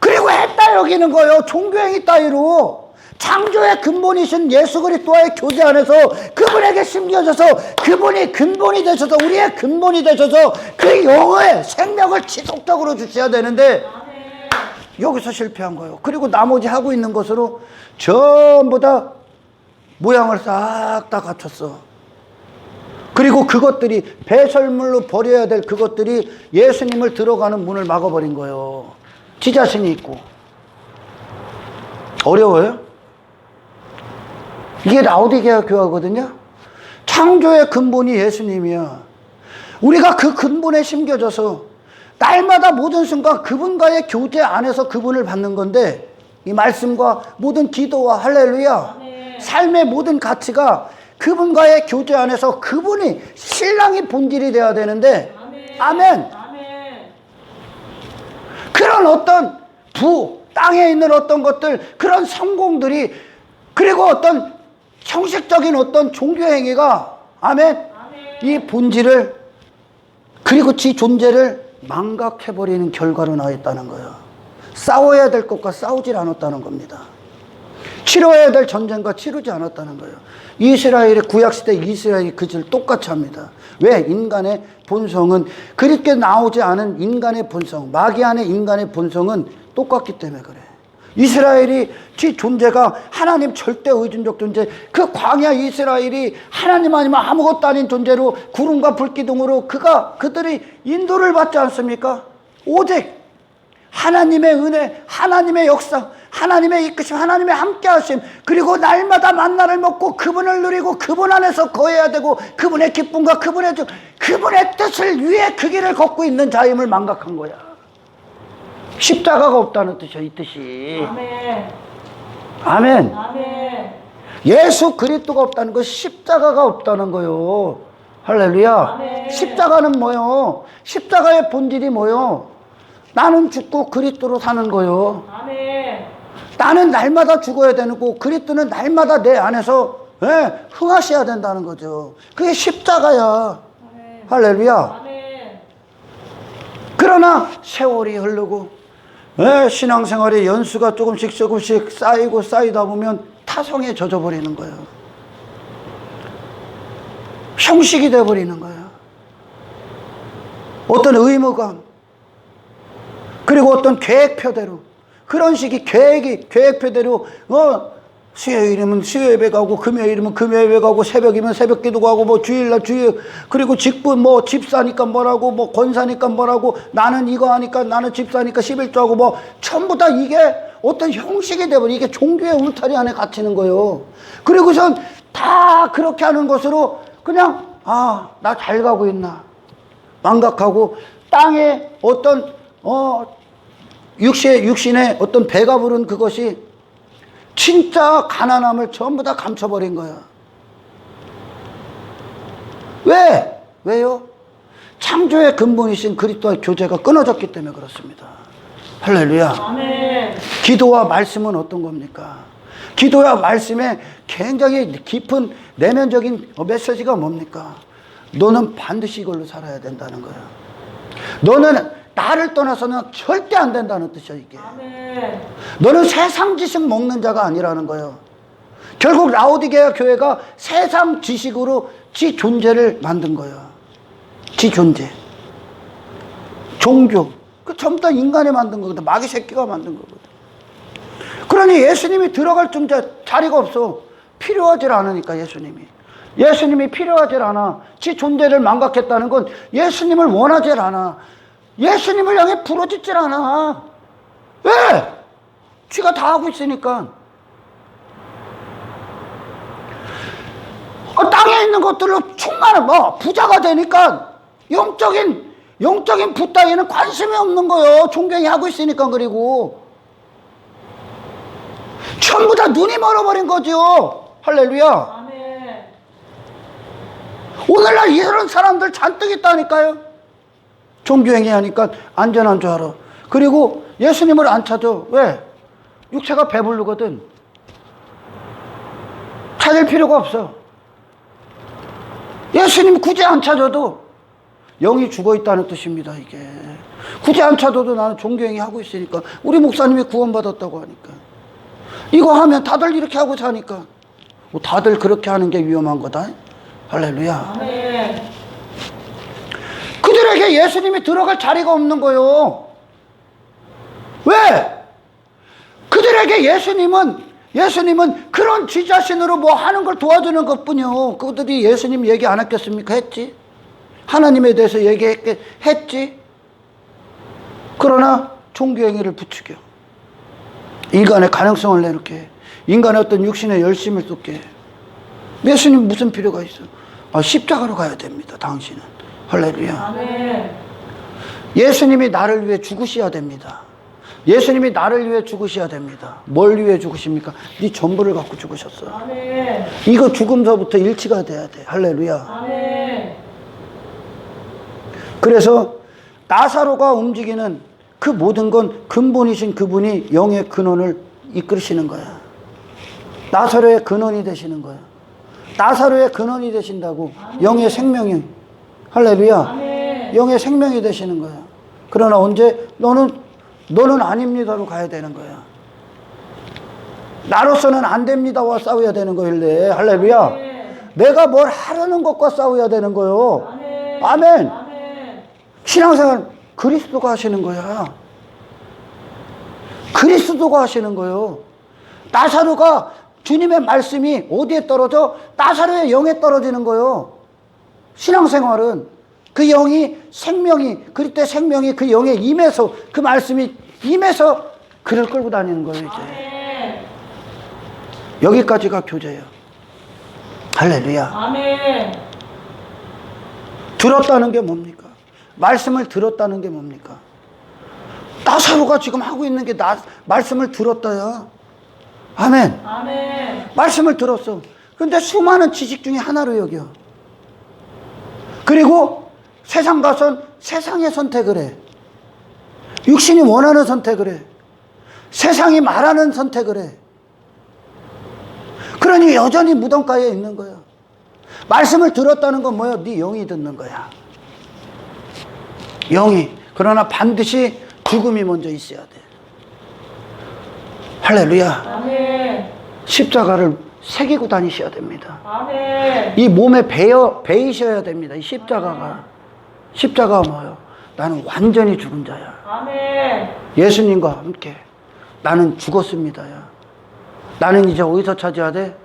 그리고 했다 여기는 거예요. 종교행위 따위로. 창조의 근본이신 예수 그리스도와의 교제 안에서 그분에게 심겨져서 그분이 근본이 되셔서 우리의 근본이 되셔서 그 영의 생명을 지속적으로 주셔야 되는데 여기서 실패한 거예요. 그리고 나머지 하고 있는 것으로 전부 다 모양을 싹 다 갖췄어. 그리고 그것들이 배설물로 버려야 될 그것들이 예수님을 들어가는 문을 막아버린 거예요. 지 자신이 있고. 어려워요? 이게 라오디게아 교회거든요. 창조의 근본이 예수님이야. 우리가 그 근본에 심겨져서 날마다 모든 순간 그분과의 교제 안에서 그분을 받는 건데 이 말씀과 모든 기도와 할렐루야 삶의 모든 가치가 그분과의 교제 안에서 그분이 신랑이 본질이 돼야 되는데 아멘. 그런 어떤 땅에 있는 어떤 것들 그런 성공들이 그리고 어떤 형식적인 어떤 종교 행위가 아멘. 이 본질을 그리고 지 존재를 망각해버리는 결과로 나있다는 거예요. 싸워야 될 것과 싸우질 않았다는 겁니다. 치러야 될 전쟁과 치르지 않았다는 거예요. 이스라엘의 구약시대 이스라엘이 그 짓을 똑같이 합니다. 왜? 인간의 본성은 그렇게 나오지 않은 인간의 본성 마귀 안의 인간의 본성은 똑같기 때문에 그래. 이스라엘이 지 존재가 하나님 절대 의존적 존재 그 광야 이스라엘이 하나님 아니면 아무것도 아닌 존재로 구름과 불기둥으로 그들이 인도를 받지 않습니까? 오직 하나님의 은혜 하나님의 역사 하나님의 이끄심 하나님의 함께하심 그리고 날마다 만나를 먹고 그분을 누리고 그분 안에서 거해야 되고 그분의 기쁨과 그분의 뜻을 위해 그 길을 걷고 있는 자임을 망각한 거야. 십자가가 없다는 뜻이야. 이 뜻이. 아멘. 아멘. 예수 그리스도가 없다는 거 십자가가 없다는 거요. 할렐루야. 아멘. 십자가는 뭐요? 십자가의 본질이 뭐요? 나는 죽고 그리스도로 사는 거요. 아멘. 나는 날마다 죽어야 되는 거고 그리스도는 날마다 내 안에서 흥하셔야 된다는 거죠. 그게 십자가야. 아멘. 할렐루야. 아멘. 그러나 세월이 흐르고 신앙생활의 연수가 조금씩 쌓이고 쌓이다 보면 타성에 젖어버리는 거예요. 형식이 돼버리는 거예요. 어떤 의무감 그리고 어떤 계획표대로 그런 식이 계획표대로 수요일이면 수요예배 가고 금요일이면 금요예배 가고 새벽이면 새벽 기도 가고 뭐 주일날 주일 그리고 직분 뭐 집사니까 뭐라고 뭐 권사니까 뭐라고 나는 이거 하니까 나는 집사니까 11조하고 뭐 전부 다 이게 어떤 형식이 되버려 이게 종교의 울타리 안에 갇히는 거예요. 그리고선 다 그렇게 하는 것으로 그냥 나 잘 가고 있나 망각하고 땅에 어떤 육신의 어떤 배가 부른 그것이 진짜 가난함을 전부 다 감춰버린 거야. 왜요? 창조의 근본이신 그리스도와의 교제가 끊어졌기 때문에 그렇습니다. 할렐루야. 아멘. 기도와 말씀은 어떤 겁니까? 기도와 말씀에 굉장히 깊은 내면적인 메시지가 뭡니까? 너는 반드시 이걸로 살아야 된다는 거야. 너는 나를 떠나서는 절대 안 된다는 뜻이야 이게. 아멘. 너는 세상 지식 먹는 자가 아니라는 거예요. 결국 라오디게아 교회가 세상 지식으로 지 존재를 만든 거예요. 지 존재 종교 그 전부 다 인간이 만든 거거든. 마귀 새끼가 만든 거거든. 그러니 예수님이 들어갈 자리가 없어. 필요하질 않으니까 예수님이 필요하질 않아. 지 존재를 망각했다는 건 예수님을 원하질 않아. 예수님을 향해 부러지질 않아. 왜? 쥐가 다 하고 있으니까. 땅에 있는 것들로 충만한 부자가 되니까 영적인 부 따위는 관심이 없는 거예요. 존경이 하고 있으니까. 그리고 전부 다 눈이 멀어버린 거죠. 할렐루야. 아멘. 오늘날 이런 사람들 잔뜩 있다니까요. 종교행위 하니까 안전한 줄 알아. 그리고 예수님을 안 찾아. 왜? 육체가 배부르거든. 찾을 필요가 없어. 예수님 굳이 안 찾아도 영이 죽어 있다는 뜻입니다, 이게. 굳이 안 찾아도 나는 종교행위 하고 있으니까. 우리 목사님이 구원받았다고 하니까. 이거 하면 다들 이렇게 하고 사니까. 다들 그렇게 하는 게 위험한 거다. 할렐루야. 아멘. 그들에게 예수님이 들어갈 자리가 없는 거요. 왜? 그들에게 예수님은 그런 지 자신으로 뭐 하는 걸 도와주는 것 뿐이요. 그들이 예수님 얘기 안 했겠습니까? 했지. 하나님에 대해서 얘기했지. 그러나 종교행위를 부추겨. 인간의 가능성을 내놓게 해. 인간의 어떤 육신의 열심을 쏟게 해. 예수님 무슨 필요가 있어? 십자가로 가야 됩니다, 당신은. 할렐루야. 아멘. 예수님이 나를 위해 죽으셔야 됩니다. 예수님이 나를 위해 죽으셔야 됩니다. 뭘 위해 죽으십니까? 네 전부를 갖고 죽으셨어. 아멘. 이거 죽음서부터 일치가 돼야 돼. 할렐루야. 아멘. 그래서 나사로가 움직이는 그 모든 건 근본이신 그분이 영의 근원을 이끌으시는 거야. 나사로의 근원이 되시는 거야. 나사로의 근원이 되신다고. 영의 생명이. 할렐루야. 아멘. 영의 생명이 되시는 거야. 그러나 언제? 너는 아닙니다로 가야 되는 거야. 나로서는 안 됩니다와 싸워야 되는 거일래. 할렐루야. 아멘. 내가 뭘 하려는 것과 싸워야 되는 거요. 아멘. 아멘. 아멘. 신앙생활 그리스도가 하시는 거야. 그리스도가 하시는 거요. 나사로가 주님의 말씀이 어디에 떨어져? 나사로의 영에 떨어지는 거요. 신앙생활은 그 영이 생명이 그리스도의 생명이 그 영에 임해서 그 말씀이 임해서 그를 끌고 다니는 거예요. 이제 아멘. 여기까지가 교제예요. 할렐루야. 아멘. 들었다는 게 뭡니까? 말씀을 들었다는 게 뭡니까? 나사로가 지금 하고 있는 게 말씀을 들었다야. 아멘. 아멘. 말씀을 들었어. 그런데 수많은 지식 중에 하나로 여겨. 그리고 세상 가선 세상의 선택을 해. 육신이 원하는 선택을 해. 세상이 말하는 선택을 해. 그러니 여전히 무덤가에 있는 거야. 말씀을 들었다는 건 뭐야? 네 영이 듣는 거야. 영이. 그러나 반드시 죽음이 먼저 있어야 돼. 할렐루야. 아멘. 십자가를 새기고 다니셔야 됩니다. 아멘. 이 몸에 베이셔야 됩니다. 이 십자가가. 십자가가 뭐예요? 나는 완전히 죽은 자야. 아멘. 예수님과 함께 나는 죽었습니다야. 나는 이제 어디서 차지해야 돼?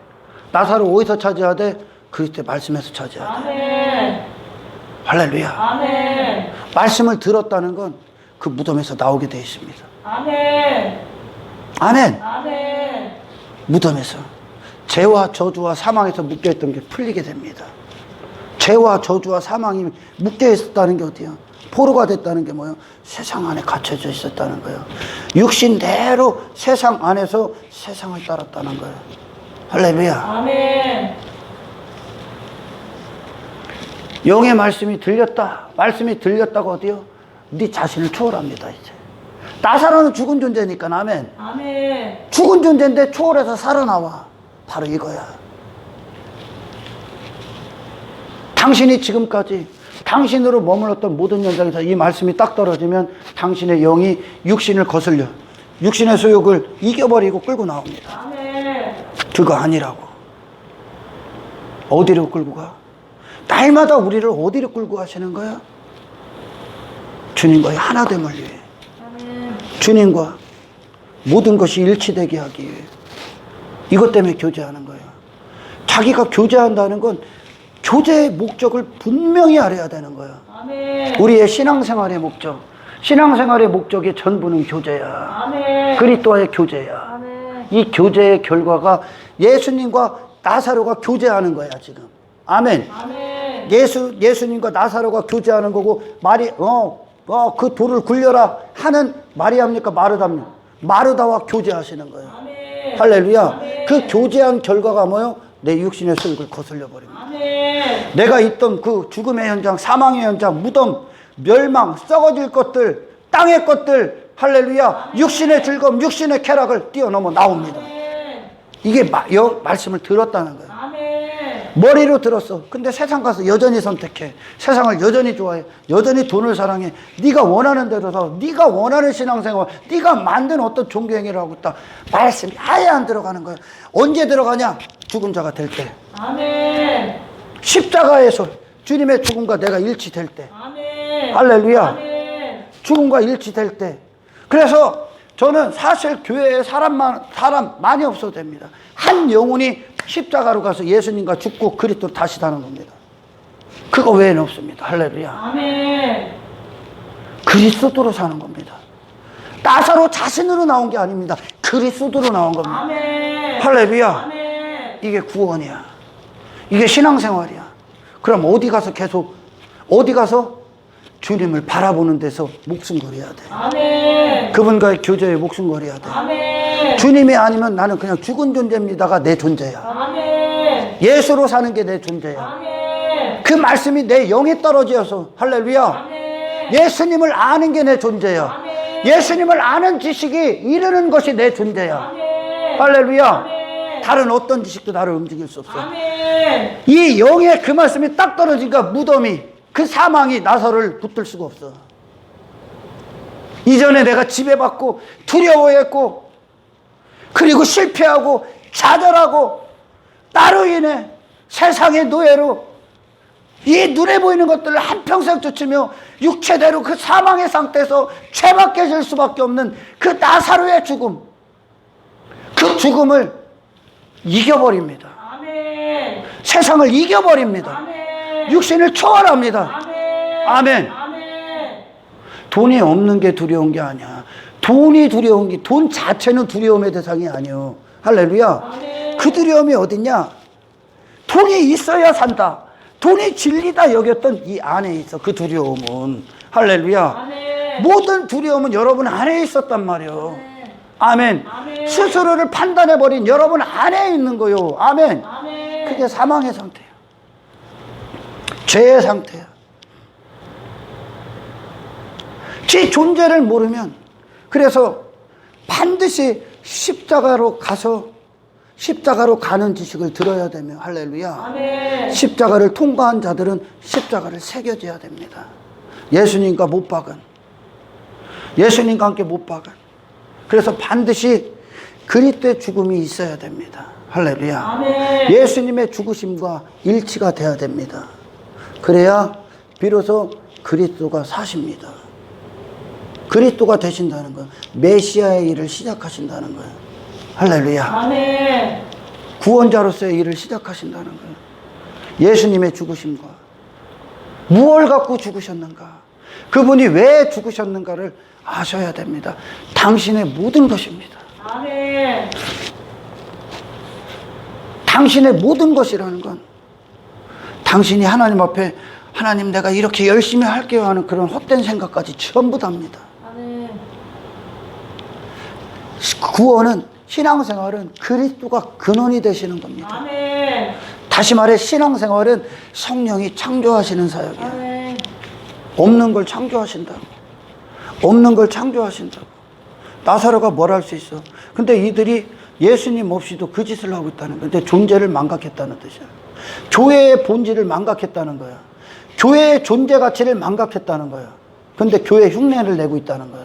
나사로 어디서 차지해야 돼? 그리스도의 말씀에서 차지해야 돼. 아멘. 할렐루야. 아멘. 말씀을 들었다는 건 그 무덤에서 나오게 되어 있습니다. 아멘. 아멘. 아멘. 무덤에서 죄와 저주와 사망에서 묶여있던 게 풀리게 됩니다. 죄와 저주와 사망이 묶여있었다는 게 어디야? 포로가 됐다는 게 뭐예요? 세상 안에 갇혀져 있었다는 거예요. 육신대로 세상 안에서 세상을 따랐다는 거예요. 할렐루야. 아멘. 영의 말씀이 들렸다. 말씀이 들렸다고 어디요? 네 자신을 초월합니다. 이제 나사로는 죽은 존재니까. 아멘. 아멘. 죽은 존재인데 초월해서 살아나와. 바로 이거야. 당신이 지금까지 당신으로 머물렀던 모든 현장에서 이 말씀이 딱 떨어지면 당신의 영이 육신을 거슬려 육신의 소욕을 이겨버리고 끌고 나옵니다. 아멘. 그거 아니라고. 어디로 끌고 가? 날마다 우리를 어디로 끌고 가시는 거야? 주님과의 하나됨을 위해. 아멘. 주님과 모든 것이 일치되게 하기 위해. 이것 때문에 교제하는 거예요. 자기가 교제한다는 건 교제의 목적을 분명히 알아야 되는 거예요. 아멘. 우리의 신앙생활의 목적. 신앙생활의 목적의 전부는 교제야. 아멘. 그리스도와의 교제야. 아멘. 이 교제의 결과가 예수님과 나사로가 교제하는 거야, 지금. 아멘. 아멘. 예수님과 나사로가 교제하는 거고, 그 돌을 굴려라 하는 마리아입니까? 마르다입니까? 마르다와 교제하시는 거예요. 아멘. 할렐루야. 아멘. 그 교제한 결과가 뭐요? 내 육신의 소욕을 거슬려 버립니다. 아멘. 내가 있던 그 죽음의 현장, 사망의 현장, 무덤, 멸망, 썩어질 것들, 땅의 것들, 할렐루야. 육신의 즐거움, 육신의 쾌락을 뛰어넘어 나옵니다. 아멘. 이게 말씀을 들었다는 거예요. 아멘. 머리로 들었어. 근데 세상 가서 여전히 선택해. 세상을 여전히 좋아해. 여전히 돈을 사랑해. 네가 원하는 대로 살아. 네가 원하는 신앙생활, 네가 만든 어떤 종교행위를 하고 있다. 말씀이 아예 안 들어가는 거야. 언제 들어가냐? 죽은 자가 될 때. 아멘. 십자가에서 주님의 죽음과 내가 일치될 때. 아멘. 할렐루야. 아멘. 죽음과 일치될 때. 그래서 저는 사실 교회에 사람 많이 없어도 됩니다. 한 영혼이 십자가로 가서 예수님과 죽고 그리스도로 다시 사는 겁니다. 그거 외에는 없습니다. 할렐루야. 아멘. 그리스도로 사는 겁니다. 나사로 자신으로 나온 게 아닙니다. 그리스도로 나온 겁니다. 아멘. 할렐루야. 아멘. 이게 구원이야. 이게 신앙생활이야. 그럼 어디 가서 주님을 바라보는 데서 목숨 걸어야 돼. 아멘. 그분과의 교제에 목숨 걸어야 돼. 아멘. 주님이 아니면 나는 그냥 죽은 존재입니다가 내 존재야. 아멘. 예수로 사는 게 내 존재야. 아멘. 그 말씀이 내 영에 떨어져서 할렐루야. 아멘. 예수님을 아는 게 내 존재야. 아멘. 예수님을 아는 지식이 이르는 것이 내 존재야. 아멘. 할렐루야. 아멘. 다른 어떤 지식도 나를 움직일 수 없어. 아멘. 이 영에 그 말씀이 딱 떨어지니까 무덤이, 그 사망이 나사로를 붙들 수가 없어. 이전에 내가 지배받고 두려워했고 그리고 실패하고 좌절하고 나로 인해 세상의 노예로 이 눈에 보이는 것들을 한평생 쫓으며 육체대로 그 사망의 상태에서 죄밖에 질 수밖에 없는 그 나사로의 죽음, 그 죽음을 이겨버립니다. 아멘. 세상을 이겨버립니다. 아멘. 육신을 초월합니다. 아멘. 아멘. 아멘. 돈이 없는 게 두려운 게 아니야. 돈이 두려운 게, 돈 자체는 두려움의 대상이 아니요. 할렐루야. 아멘. 그 두려움이 어딨냐? 돈이 있어야 산다. 돈이 진리다 여겼던 이 안에 있어. 그 두려움은. 할렐루야. 아멘. 모든 두려움은 여러분 안에 있었단 말이요. 아멘. 아멘. 아멘. 스스로를 판단해버린 여러분 안에 있는 거요. 아멘. 아멘. 그게 사망의 상태야. 죄의 상태야. 제 존재를 모르면, 그래서 반드시 십자가로 가는 지식을 들어야 되며, 할렐루야. 아멘. 십자가를 통과한 자들은 십자가를 새겨져야 됩니다. 예수님과 못 박은, 예수님과 함께 못 박은. 그래서 반드시 그리스도의 죽음이 있어야 됩니다. 할렐루야. 아멘. 예수님의 죽으심과 일치가 돼야 됩니다. 그래야 비로소 그리스도가 사십니다. 그리스도가 되신다는 건 메시아의 일을 시작하신다는 거예요. 할렐루야. 아멘. 구원자로서의 일을 시작하신다는 거예요. 예수님의 죽으심과 무엇을 갖고 죽으셨는가, 그분이 왜 죽으셨는가를 아셔야 됩니다. 당신의 모든 것입니다. 아멘. 당신의 모든 것이라는 건 당신이 하나님 앞에 하나님 내가 이렇게 열심히 할게요 하는 그런 헛된 생각까지 전부 답니다. 아멘. 구원은, 신앙생활은 그리스도가 근원이 되시는 겁니다. 아멘. 다시 말해 신앙생활은 성령이 창조하시는 사역이에요. 아멘. 없는 걸 창조하신다고. 없는 걸 창조하신다고. 나사로가 뭘 할 수 있어. 근데 이들이 예수님 없이도 그 짓을 하고 있다는 거야. 근데 존재를 망각했다는 뜻이야. 교회의 본질을 망각했다는 거야. 교회의 존재 가치를 망각했다는 거야. 근데 교회 흉내를 내고 있다는 거야.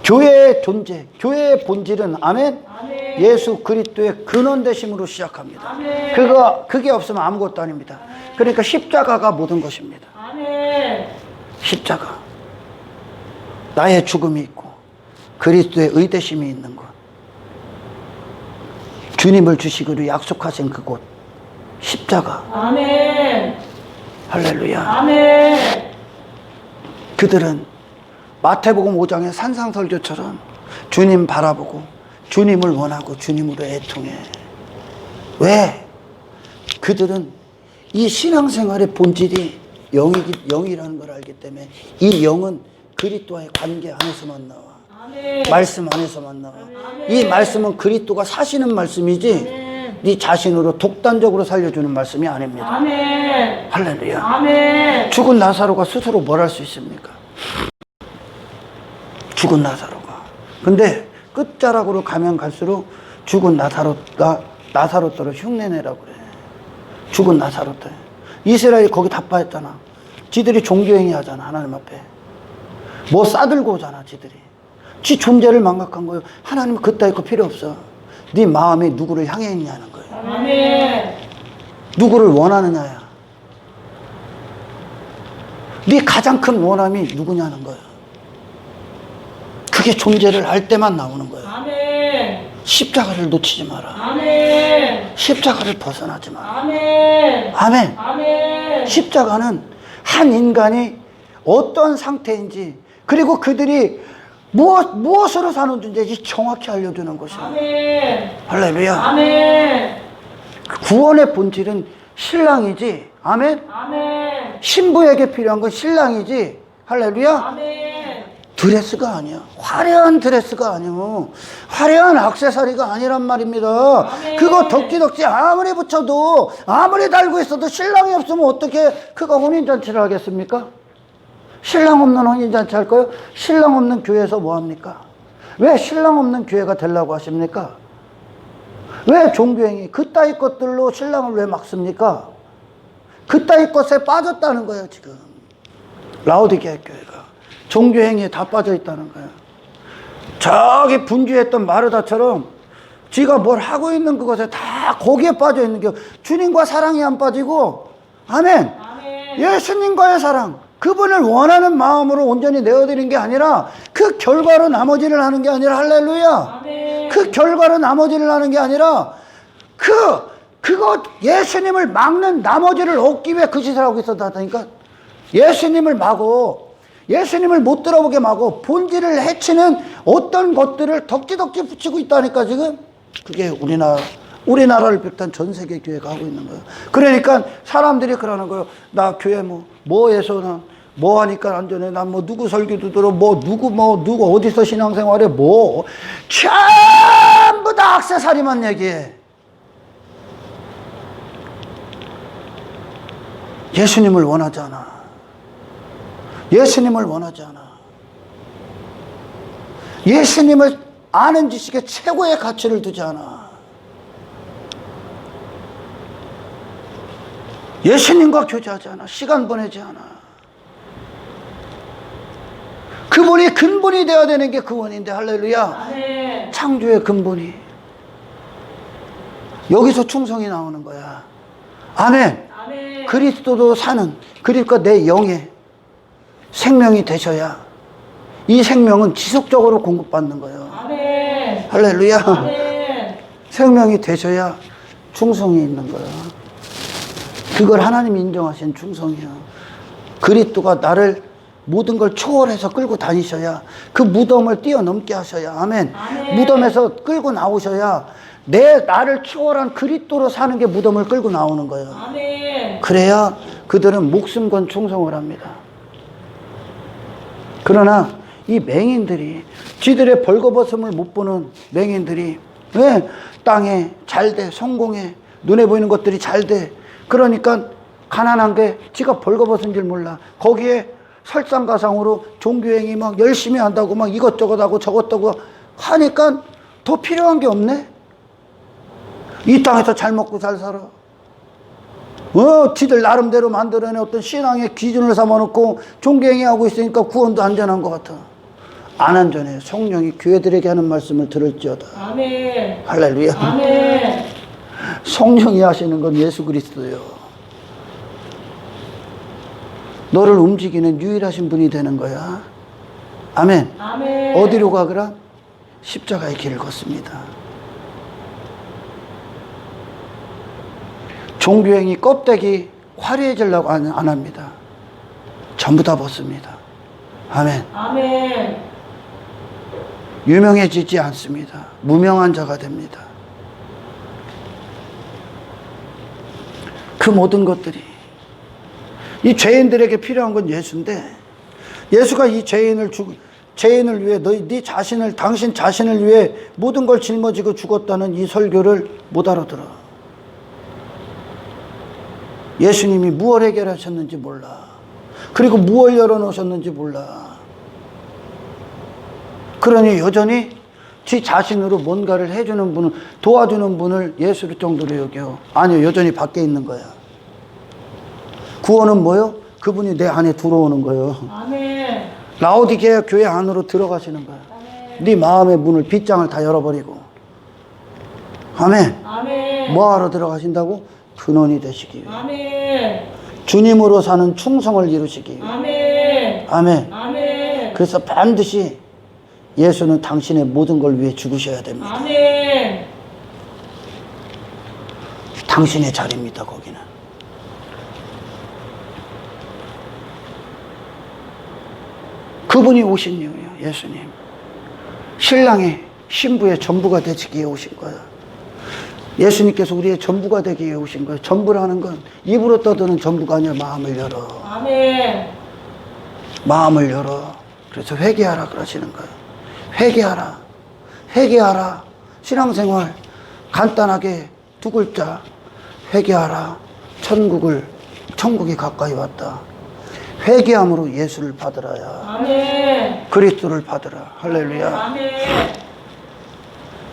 교회의 존재, 교회의 본질은 아멘. 아멘. 예수 그리스도의 근원 되심으로 시작합니다. 아멘. 그게 없으면 아무것도 아닙니다. 그러니까 십자가가 모든 것입니다. 아멘. 십자가. 나의 죽음이 있고 그리스도의 의되심이 있는 곳. 주님을 주시기로 약속하신 그곳. 십자가. 아멘. 할렐루야. 아멘. 그들은 마태복음 5장의 산상설교처럼 주님 바라보고 주님을 원하고 주님으로 애통해. 왜? 그들은 이 신앙생활의 본질이 영이라는 걸 알기 때문에 이 영은 그리스도와의 관계 안에서만 나와. 아멘. 말씀 안에서만 나와. 아멘. 이 말씀은 그리스도가 사시는 말씀이지 아멘. 네 자신으로 독단적으로 살려주는 말씀이 아닙니다. 아멘. 할렐루야. 아멘. 죽은 나사로가 스스로 뭘 할 수 있습니까? 죽은 나사로가. 근데 끝자락으로 가면 갈수록 죽은 나사로가 나사로더러 흉내내라고 그래. 죽은 나사로때. 이스라엘이 거기 다 빠졌잖아. 지들이 종교행위 하잖아, 하나님 앞에. 뭐 싸들고 오잖아, 지들이. 지 존재를 망각한 거예요. 하나님은 그따위 거 필요 없어. 네 마음이 누구를 향해 있냐는 거예요. 아멘. 누구를 원하느냐야. 네 가장 큰 원함이 누구냐는 거예요. 그게 존재를 알 때만 나오는 거예요. 아멘. 십자가를 놓치지 마라. 아멘. 십자가를 벗어나지 마라. 아멘. 아멘. 아멘. 십자가는 한 인간이 어떤 상태인지, 그리고 그들이 무엇으로 사는 존재인지 정확히 알려주는 것이에요. 아멘. 할렐루야. 아멘. 구원의 본질은 신랑이지. 아멘. 아멘. 신부에게 필요한 건 신랑이지. 할렐루야. 아멘. 드레스가 아니야. 화려한 드레스가 아니고 화려한 액세서리가 아니란 말입니다. 아멘. 그거 덕지덕지 아무리 붙여도 아무리 달고 있어도 신랑이 없으면 어떻게 그가 혼인잔치를 하겠습니까? 신랑 없는 혼인잔치 할 거예요? 신랑 없는 교회에서 뭐 합니까? 왜 신랑 없는 교회가 되려고 하십니까? 왜 종교행위 그따위 것들로 신랑을 왜 막습니까? 그따위 것에 빠졌다는 거예요. 지금 라오디게아 교회가 종교행위에 다 빠져 있다는 거예요. 저기 분주했던 마르다처럼 지가 뭘 하고 있는 그것에 다 거기에 빠져 있는 게 주님과 사랑이 안 빠지고, 아멘. 아멘. 예수님과의 사랑, 그분을 원하는 마음으로 온전히 내어드린 게 아니라 그 결과로 나머지를 하는 게 아니라, 할렐루야. 아멘. 그 결과로 나머지를 하는 게 아니라 그거 예수님을 막는 나머지를 얻기 위해 그 짓을 하고 있었다니까. 예수님을 막고 예수님을 못 들어보게 막고 본질을 해치는 어떤 것들을 덕지덕지 붙이고 있다니까. 지금 그게 우리나라를 비롯한 전 세계 교회가 하고 있는 거예요. 그러니까 사람들이 그러는 거예요. 나 교회 뭐해서 뭐 하니까 안전해. 난 뭐 누구 설교도 들어, 누구 어디서 신앙생활해, 전부 다 액세서리만 얘기해. 예수님을 원하지 않아. 예수님을 원하지 않아. 예수님을 아는 지식에 최고의 가치를 두지 않아. 예수님과 교제하지 않아. 시간 보내지 않아. 그분이 근본이 되어야 되는 게 구원인데, 할렐루야. 아멘. 창조의 근본이 여기서 충성이 나오는 거야. 아멘. 아멘. 그리스도도 사는, 그러니까 내 영에 생명이 되셔야 이 생명은 지속적으로 공급받는 거예요. 아멘. 할렐루야. 아멘. 생명이 되셔야 충성이 있는 거예요. 그걸 하나님이 인정하신 충성이야. 그리스도가 나를 모든 걸 초월해서 끌고 다니셔야, 그 무덤을 뛰어넘게 하셔야, 아멘. 아멘. 무덤에서 끌고 나오셔야 나를 초월한 그리스도로 사는 게 무덤을 끌고 나오는 거예요. 아멘. 그래야 그들은 목숨 건 충성을 합니다. 그러나 이 맹인들이, 지들의 벌거벗음을 못 보는 맹인들이, 왜 땅에 잘돼, 성공해, 눈에 보이는 것들이 잘돼, 그러니까 가난한 게 지가 벌거벗은 줄 몰라. 거기에 설상가상으로 종교행위 막 열심히 한다고 막 이것저것 하고 저것저것 하니까 더 필요한 게 없네. 이 땅에서 잘 먹고 잘 살아. 지들 나름대로 만들어낸 어떤 신앙의 기준을 삼아놓고 종교행위하고 있으니까 구원도 안전한 것 같아. 안 안전해. 성령이 교회들에게 하는 말씀을 들을지어다. 아멘. 할렐루야. 아멘. 성령이 하시는 건 예수 그리스도예요. 너를 움직이는 유일하신 분이 되는 거야. 아멘. 아멘. 어디로 가거라? 십자가의 길을 걷습니다. 종교행위 껍데기 화려해지려고 안 합니다. 전부 다 벗습니다. 아멘. 아멘. 유명해지지 않습니다. 무명한 자가 됩니다. 그 모든 것들이 이 죄인들에게 필요한 건 예수인데, 예수가 이 죄인을 위해 네 자신을, 당신 자신을 위해 모든 걸 짊어지고 죽었다는 이 설교를 못 알아들어. 예수님이 무엇 해결하셨는지 몰라. 그리고 무엇 열어놓으셨는지 몰라. 그러니 여전히 지 자신으로 뭔가를 해주는 분을, 도와주는 분을 예수를 정도로 여겨. 아니요, 여전히 밖에 있는 거야. 구원은 뭐요? 그분이 내 안에 들어오는 거예요. 아멘. 라오디게아 교회 안으로 들어가시는 거예요. 네 마음의 문을 빗장을 다 열어버리고. 아멘. 아멘. 뭐하러 들어가신다고? 근원이 되시기 위해. 아멘. 주님으로 사는 충성을 이루시기 위해. 아멘. 아멘. 아멘. 그래서 반드시 예수는 당신의 모든 걸 위해 죽으셔야 됩니다. 아멘. 당신의 자리입니다, 거기는. 그분이 오신 이유예요, 예수님. 신랑의, 신부의 전부가 되시기 위해 오신 거예요. 예수님께서 우리의 전부가 되기 위해 오신 거예요. 전부라는 건 입으로 떠드는 전부가 아니라 마음을 열어. 아멘. 마음을 열어. 그래서 회개하라 그러시는 거예요. 회개하라. 회개하라. 신앙생활 간단하게 두 글자. 회개하라. 천국이 가까이 왔다. 회개함으로 예수를 받으라야. 아멘. 그리스도를 받으라. 할렐루야. 아멘.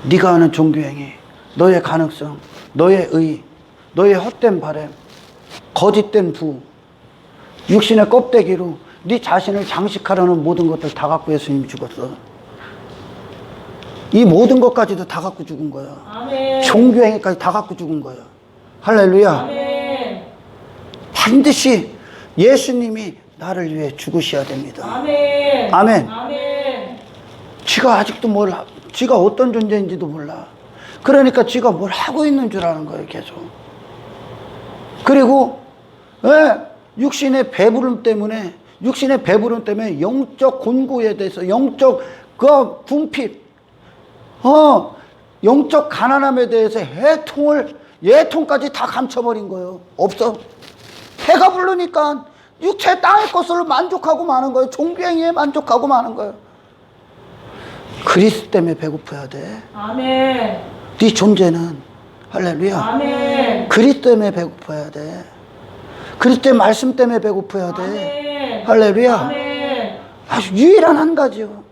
네가 하는 종교행위, 너의 가능성, 너의 의, 너의 헛된 바람, 거짓된 부, 육신의 껍데기로 네 자신을 장식하려는 모든 것들 다 갖고 예수님이 죽었어. 이 모든 것까지도 다 갖고 죽은 거야. 아멘. 종교행위까지 다 갖고 죽은 거야. 할렐루야. 아멘. 반드시 예수님이 나를 위해 죽으셔야 됩니다. 아멘. 아멘. 아멘. 지가 아직도 지가 어떤 존재인지도 몰라. 그러니까 지가 뭘 하고 있는 줄 아는 거예요, 계속. 그리고, 육신의 배부름 때문에 영적 곤고에 대해서, 영적 궁핍, 영적 가난함에 대해서 예통까지 다 감춰버린 거예요. 없어. 해가 부르니까 육체 땅의 것으로 만족하고 마는 거예요. 종교행위에 만족하고 마는 거예요. 그리스도 때문에 배고파야 돼. 아멘. 네 존재는 할렐루야. 아멘. 그리스도 때문에 배고파야 돼. 그리스도의 말씀 때문에 배고파야 돼. 아멘. 할렐루야. 아멘. 아주 유일한 한 가지요.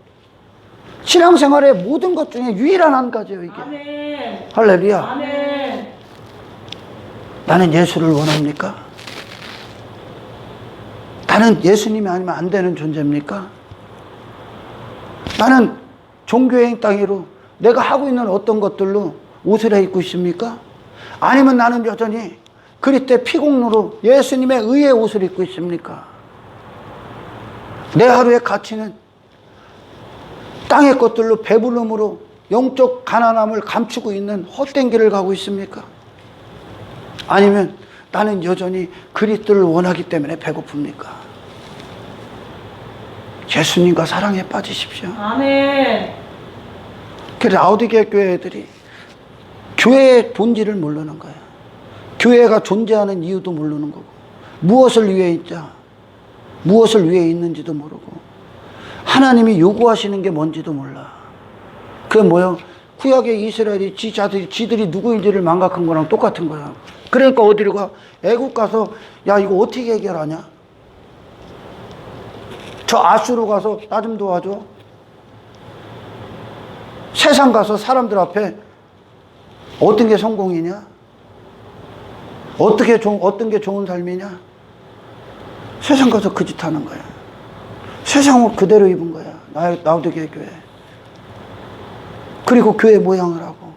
신앙생활의 모든 것 중에 유일한 한 가지요, 이게. 아멘. 할렐루야. 아멘. 나는 예수를 원합니까? 나는 예수님이 아니면 안 되는 존재입니까? 나는 종교행 따위로 내가 하고 있는 어떤 것들로 옷을 입고 있습니까? 아니면 나는 여전히 그리스도의 피공로로 예수님의 의의 옷을 입고 있습니까? 내 하루의 가치는 땅의 것들로 배부름으로 영적 가난함을 감추고 있는 헛된 길을 가고 있습니까? 아니면 나는 여전히 그리스도를 원하기 때문에 배고픕니까? 예수님과 사랑에 빠지십시오. 아멘. 그래서 라오디게아 교회 애들이 교회의 본질을 모르는 거예요. 교회가 존재하는 이유도 모르는 거고, 무엇을 위해 있는지도 모르고, 하나님이 요구하시는 게 뭔지도 몰라. 그게 뭐예요? 구약의 이스라엘이 지들이 누구인지를 망각한 거랑 똑같은 거야. 그러니까 어디로 가? 애국 가서 야 이거 어떻게 해결하냐? 저 아수르 가서 나 좀 도와줘. 세상 가서 사람들 앞에 어떤 게 성공이냐? 어떤 게 좋은 삶이냐? 세상 가서 그 짓 하는 거야. 세상 옷 그대로 입은 거야. 라오디게아 교회. 그리고 교회 모양을 하고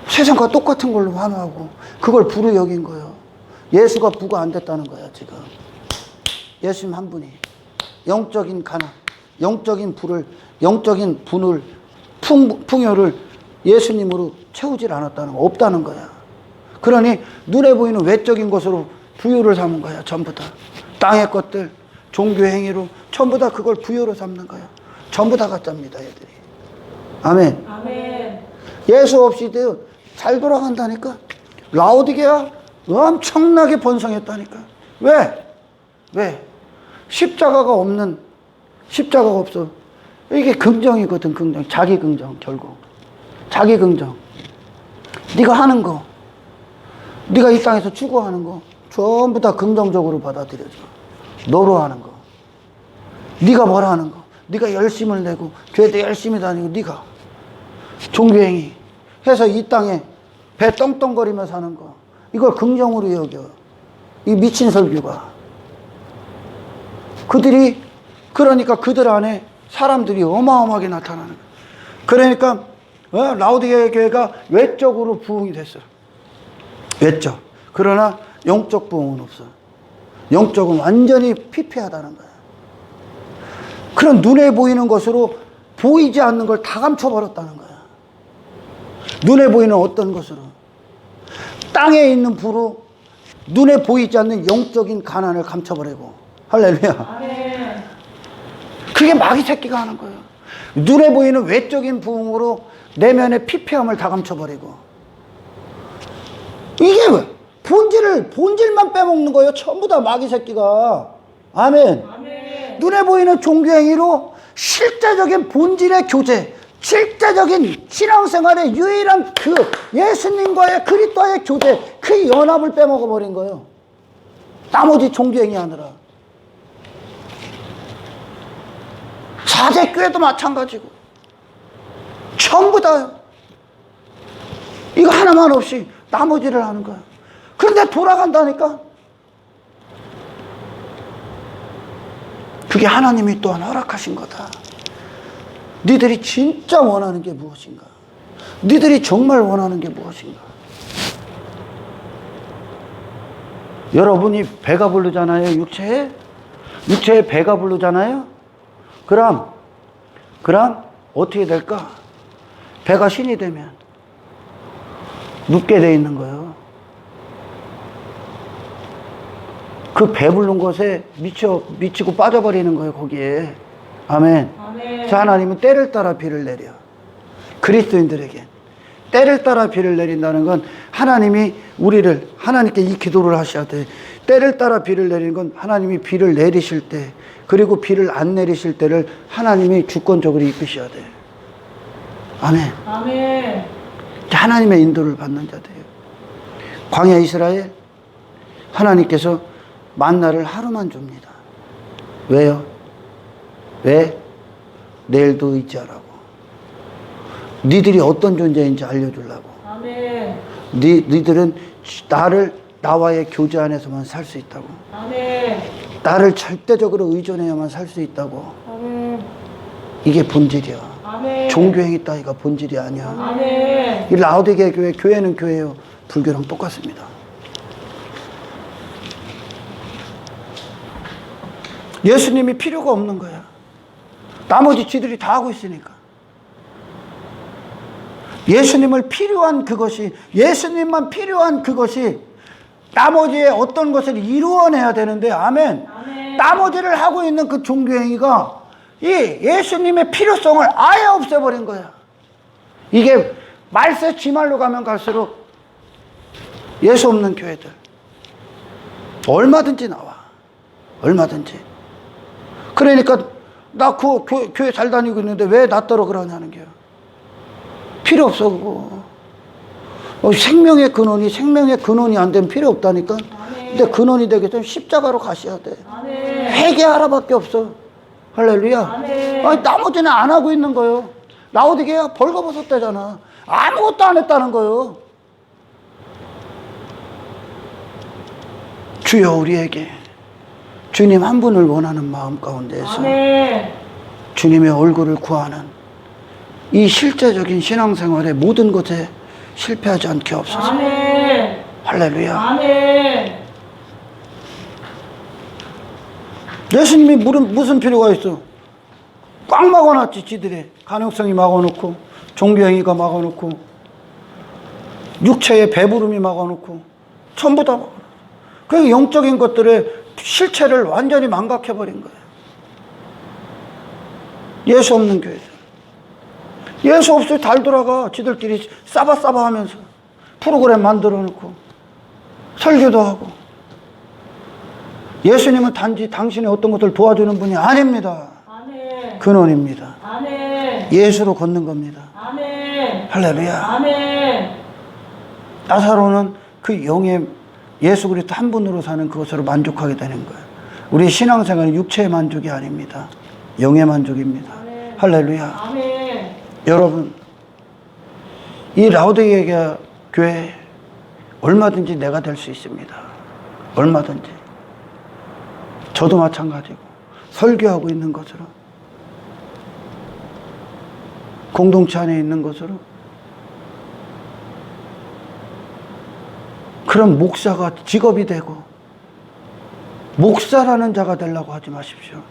세상과 똑같은 걸로 환호하고 그걸 부로 여긴 거예요. 예수가 부가 안 됐다는 거야, 지금. 예수님 한 분이 영적인 가난, 영적인 분을 풍요를 예수님으로 채우질 않았다는 거, 없다는 거야. 그러니 눈에 보이는 외적인 것으로 부요를 삼은 거야, 전부 다. 땅의 것들, 종교 행위로 전부 다 그걸 부요로 삼는 거야. 전부 다 가짜입니다, 애들이. 아멘. 아멘. 예수 없이도 잘 돌아간다니까. 라오디게아 엄청나게 번성했다니까. 왜? 십자가가 없어. 이게 긍정이거든, 긍정. 자기 긍정, 결국. 자기 긍정. 네가 하는 거, 네가 이 땅에서 추구하는 거 전부 다 긍정적으로 받아들여져. 너로 하는 거, 네가 뭘 하는 거, 네가 열심을 내고 교회도 열심히 다니고 네가 종교행위 해서 이 땅에 배 떵떵거리며 사는 거, 이걸 긍정으로 여겨. 이 미친 설교가. 그러니까 그들 안에 사람들이 어마어마하게 나타나는 거예요. 그러니까 라오디게아 교회가 외적으로 부흥이 됐어요. 외적. 그러나 영적 부흥은 없어. 영적은 완전히 피폐하다는 거예요. 그런 눈에 보이는 것으로 보이지 않는 걸 다 감춰버렸다는 거예요. 눈에 보이는 어떤 것으로? 땅에 있는 부로 눈에 보이지 않는 영적인 가난을 감춰버리고. 할렐루야. 아멘. 그게 마귀 새끼가 하는 거예요. 눈에 보이는 외적인 부흥으로 내면의 피폐함을 다 감춰버리고. 이게 본질만 빼먹는 거예요. 전부 다 마귀 새끼가. 아멘. 아멘. 눈에 보이는 종교행위로 실제적인 본질의 교제, 실제적인 신앙생활의 유일한 그 예수님과의 그리스도의 교제, 그 연합을 빼먹어버린 거예요. 나머지 종교행위 하느라. 사제교회도 마찬가지고. 전부 다요. 이거 하나만 없이 나머지를 하는 거야. 그런데 돌아간다니까? 그게 하나님이 또한 허락하신 거다. 니들이 진짜 원하는 게 무엇인가? 니들이 정말 원하는 게 무엇인가? 여러분이 배가 부르잖아요, 육체에? 육체에 배가 부르잖아요? 그럼 어떻게 될까? 배가 신이 되면 눕게 돼 있는 거예요. 그 배부른 것에 미치고 빠져버리는 거예요, 거기에. 아멘. 아멘. 자, 하나님은 때를 따라 비를 내려. 그리스도인들에게. 때를 따라 비를 내린다는 건 하나님이 하나님께 이 기도를 하셔야 돼. 때를 따라 비를 내리는 건 하나님이 비를 내리실 때, 그리고 비를 안 내리실 때를 하나님이 주권적으로 이끄셔야 돼. 아멘. 아멘. 하나님의 인도를 받는 자들이에요. 광야 이스라엘, 하나님께서 만나를 하루만 줍니다. 왜요? 왜? 내일도 의지하라고. 니들이 어떤 존재인지 알려주려고. 아멘. 니들은 나와의 교제 안에서만 살 수 있다고. 아멘. 나를 절대적으로 의존해야만 살 수 있다고. 아멘. 이게 본질이야. 아멘. 종교행위 따위가 본질이 아니야. 아멘. 이 라오디게아 교회는 교회예요. 불교랑 똑같습니다. 예수님이 필요가 없는 거야. 나머지 지들이 다 하고 있으니까. 예수님만 필요한 그것이 나머지의 어떤 것을 이루어내야 되는데, 아멘. 아멘. 나머지를 하고 있는 그 종교행위가 이 예수님의 필요성을 아예 없애버린 거야. 이게 말세 지말로 가면 갈수록 예수 없는 교회들 얼마든지 나와. 얼마든지. 그러니까 나 그 교회 잘 다니고 있는데 왜 나 따라 그러냐는 거야. 필요 없어 그거. 생명의 근원이 안 되면 필요 없다니까. 아멘. 근데 근원이 되겠다면 십자가로 가셔야 돼. 아멘. 회개하라밖에 없어. 할렐루야. 아멘. 아니, 나머지는 안 하고 있는 거예요. 라오디게아 벌거벗었대잖아. 아무것도 안 했다는 거예요. 주여 우리에게 주님 한 분을 원하는 마음 가운데에서 아멘. 주님의 얼굴을 구하는 이 실제적인 신앙생활의 모든 것에 실패하지 않게 없어서. 아멘. 할렐루야. 아멘. 예수님이 무슨 필요가 있어? 꽉 막아놨지. 지들의 간혹성이 막아놓고, 종교행위가 막아놓고, 육체의 배부름이 막아놓고, 전부 다 막아놓고. 그 영적인 것들의 실체를 완전히 망각해버린 거예요. 예수 없는 교회들. 예수 없이 잘 돌아가. 지들끼리 싸바싸바 하면서 프로그램 만들어 놓고 설교도 하고. 예수님은 단지 당신의 어떤 것을 도와주는 분이 아닙니다. 아멘. 근원입니다. 아멘. 예수로 걷는 겁니다. 아멘. 할렐루야. 아멘. 나사로는 그 영의 예수 그리스도 한 분으로 사는 그것으로 만족하게 되는 거예요. 우리 신앙생활은 육체의 만족이 아닙니다. 영의 만족입니다. 아멘. 할렐루야. 아멘. 여러분, 이 라오디게아 교회 얼마든지 내가 될 수 있습니다. 얼마든지. 저도 마찬가지고 설교하고 있는 것으로, 공동체 안에 있는 것으로, 그런 목사가 직업이 되고, 목사라는 자가 되려고 하지 마십시오.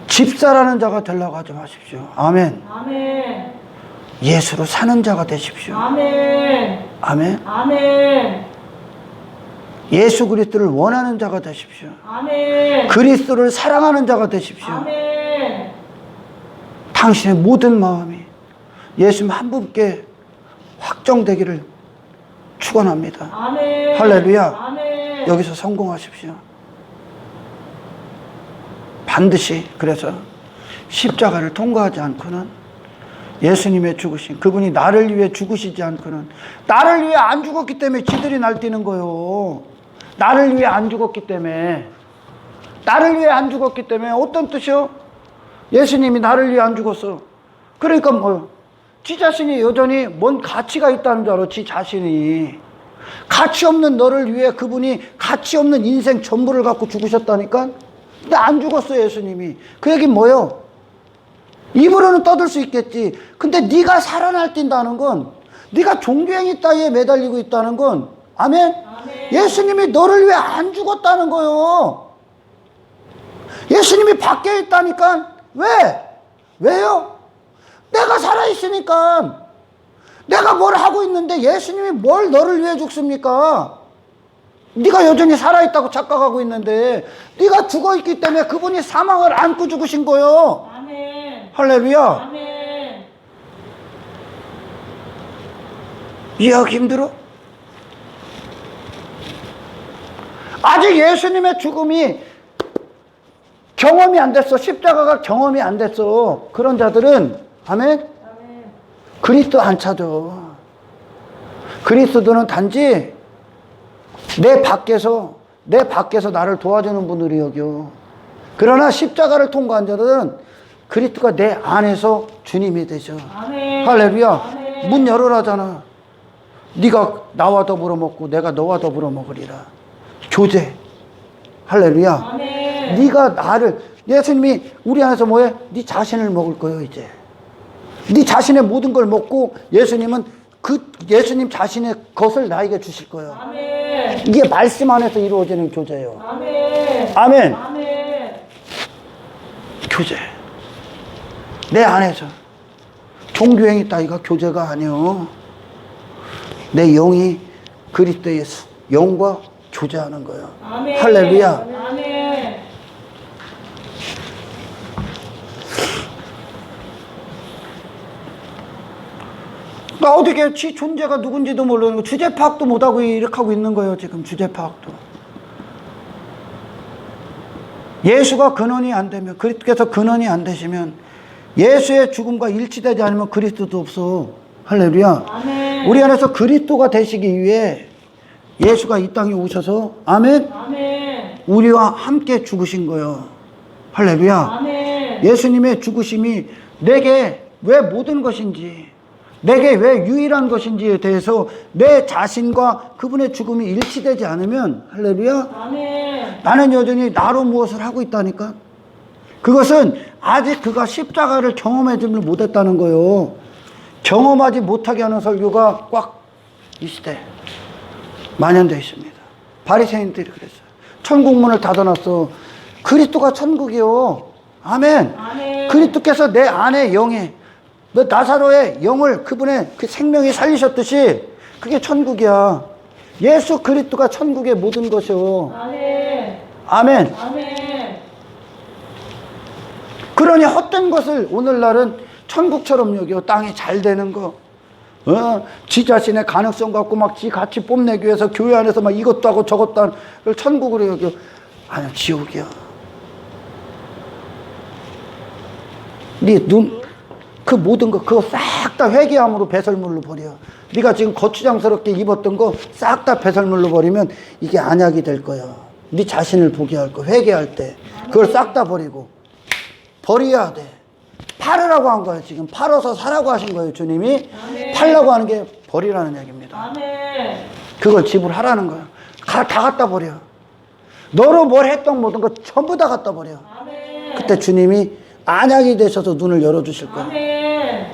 집사라는 자가 되려고 하지 마십시오. 아멘. 아멘. 예수로 사는 자가 되십시오. 아멘. 아멘. 아멘. 예수 그리스도를 원하는 자가 되십시오. 아멘. 그리스도를 사랑하는 자가 되십시오. 아멘. 당신의 모든 마음이 예수님 한 분께 확정되기를 축원합니다. 아멘. 할렐루야. 아멘. 여기서 성공하십시오. 반드시. 그래서 십자가를 통과하지 않고는, 예수님의 죽으신, 그분이 나를 위해 죽으시지 않고는, 나를 위해 안 죽었기 때문에 지들이 날뛰는 거요. 나를 위해 안 죽었기 때문에. 나를 위해 안 죽었기 때문에. 어떤 뜻이요? 예수님이 나를 위해 안 죽었어. 그러니까 뭐요? 지 자신이 여전히 뭔 가치가 있다는 줄 알아. 지 자신이. 가치 없는 너를 위해 그분이 가치 없는 인생 전부를 갖고 죽으셨다니까. 근데 안 죽었어, 예수님이. 그 얘기는 뭐요? 입으로는 떠들 수 있겠지. 근데 네가 살아날 뛴다는 건, 네가 종교행위 따위에 매달리고 있다는 건, 아멘? 아멘. 예수님이 너를 위해 안 죽었다는 거요. 예수님이 밖에 있다니까. 왜? 왜요? 내가 살아있으니까. 내가 뭘 하고 있는데 예수님이 뭘 너를 위해 죽습니까? 네가 여전히 살아있다고 착각하고 있는데, 네가 죽어있기 때문에 그분이 사망을 안고 죽으신 거요. 아멘. 할렐루야. 아멘. 이해하기 힘들어? 아직 예수님의 죽음이 경험이 안 됐어. 십자가가 경험이 안 됐어. 그런 자들은, 아멘? 아멘. 그리스도 안 찾아. 그리스도는 단지 내 밖에서 나를 도와주는 분으로 여겨. 그러나 십자가를 통과한 자들은 그리스도가 내 안에서 주님이 되죠. 아멘. 할렐루야. 아멘. 문 열어라잖아. 네가 나와 더불어 먹고 내가 너와 더불어 먹으리라. 교제. 할렐루야. 아멘. 네가 나를, 예수님이 우리 안에서 뭐해? 네 자신을 먹을 거예요. 이제 네 자신의 모든 걸 먹고 예수님은 그 예수님 자신의 것을 나에게 주실 거예요. 아멘. 이게 말씀 안에서 이루어지는 교제예요. 아멘. 아멘. 아멘. 교제. 내 안에서. 종교행위 따위가 교제가 아니요. 내 영이 그리스도의 영과 교제하는 거예요. 아멘. 할렐루야. 아멘. 나 어떻게 지 존재가 누군지도 모르는 거, 주제 파악도 못하고 이렇게 하고 있는 거예요. 지금 주제 파악도. 예수가 근원이 안 되면, 그리스도께서 근원이 안 되시면, 예수의 죽음과 일치되지 않으면 그리스도도 없어. 할렐루야. 아멘. 우리 안에서 그리스도가 되시기 위해 예수가 이 땅에 오셔서, 아멘, 아멘. 우리와 함께 죽으신 거예요. 할렐루야. 아멘. 예수님의 죽으심이 내게 왜 모든 것인지, 내게 왜 유일한 것인지에 대해서 내 자신과 그분의 죽음이 일치되지 않으면, 할렐루야, 아멘. 나는 여전히 나로 무엇을 하고 있다니까. 그것은 아직 그가 십자가를 경험하지를 못했다는 거예요. 경험하지 못하게 하는 설교가 꽉 이 시대 만연되어 있습니다. 바리새인들이 그랬어요. 천국문을 닫아놨어. 그리스도가 천국이요. 아멘. 아멘. 그리스도께서 내 안에 영에, 너 나사로의 영을 그분의 그 생명이 살리셨듯이 그게 천국이야. 예수 그리스도가 천국의 모든 것이요. 아멘. 아멘. 아멘. 그러니 헛된 것을 오늘날은 천국처럼 여겨. 땅이 잘 되는 거, 지 자신의 가능성 갖고 막 지 같이 뽐내기 위해서 교회 안에서 막 이것도 하고 저것도 하는 걸 천국으로 여겨. 아니야, 지옥이야. 네 눈, 그 모든 거 그거 싹 다 회개함으로 배설물로 버려. 네가 지금 거추장스럽게 입었던 거 싹 다 배설물로 버리면 이게 안약이 될 거야. 네 자신을 보게 할 거. 회개할 때 그걸 싹 다 버리고 버려야 돼. 팔으라고 한 거예요. 지금 팔아서 사라고 하신 거예요. 주님이. 아멘. 팔라고 하는 게 버리라는 얘기입니다. 아멘. 그걸 지불하라는 거예요. 다 갖다 버려. 너로 뭘 했던 모든 것 전부 다 갖다 버려. 아멘. 그때 주님이 안약이 되셔서 눈을 열어주실 거야. 아멘.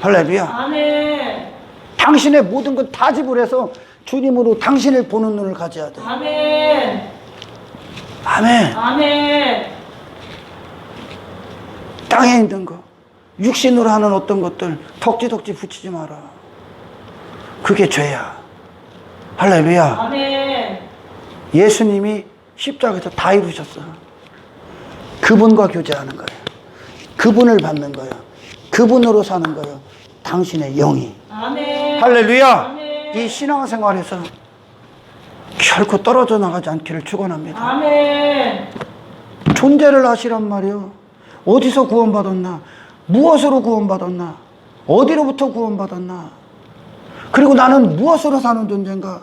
할렐루야. 아멘. 당신의 모든 것 다 지불해서 주님으로 당신을 보는 눈을 가져야 돼. 아멘. 아멘. 아멘. 땅에 있는 거, 육신으로 하는 어떤 것들 덕지덕지 붙이지 마라. 그게 죄야. 할렐루야. 아멘. 예수님이 십자가에서 다 이루셨어. 그분과 교제하는 거예요. 그분을 받는 거예요. 그분으로 사는 거예요. 당신의 영이. 아멘. 할렐루야. 아멘. 이 신앙생활에서 결코 떨어져 나가지 않기를 축원합니다. 아멘. 존재를 하시란 말이요. 어디서 구원받았나? 무엇으로 구원받았나? 어디로부터 구원받았나? 그리고 나는 무엇으로 사는 존재인가?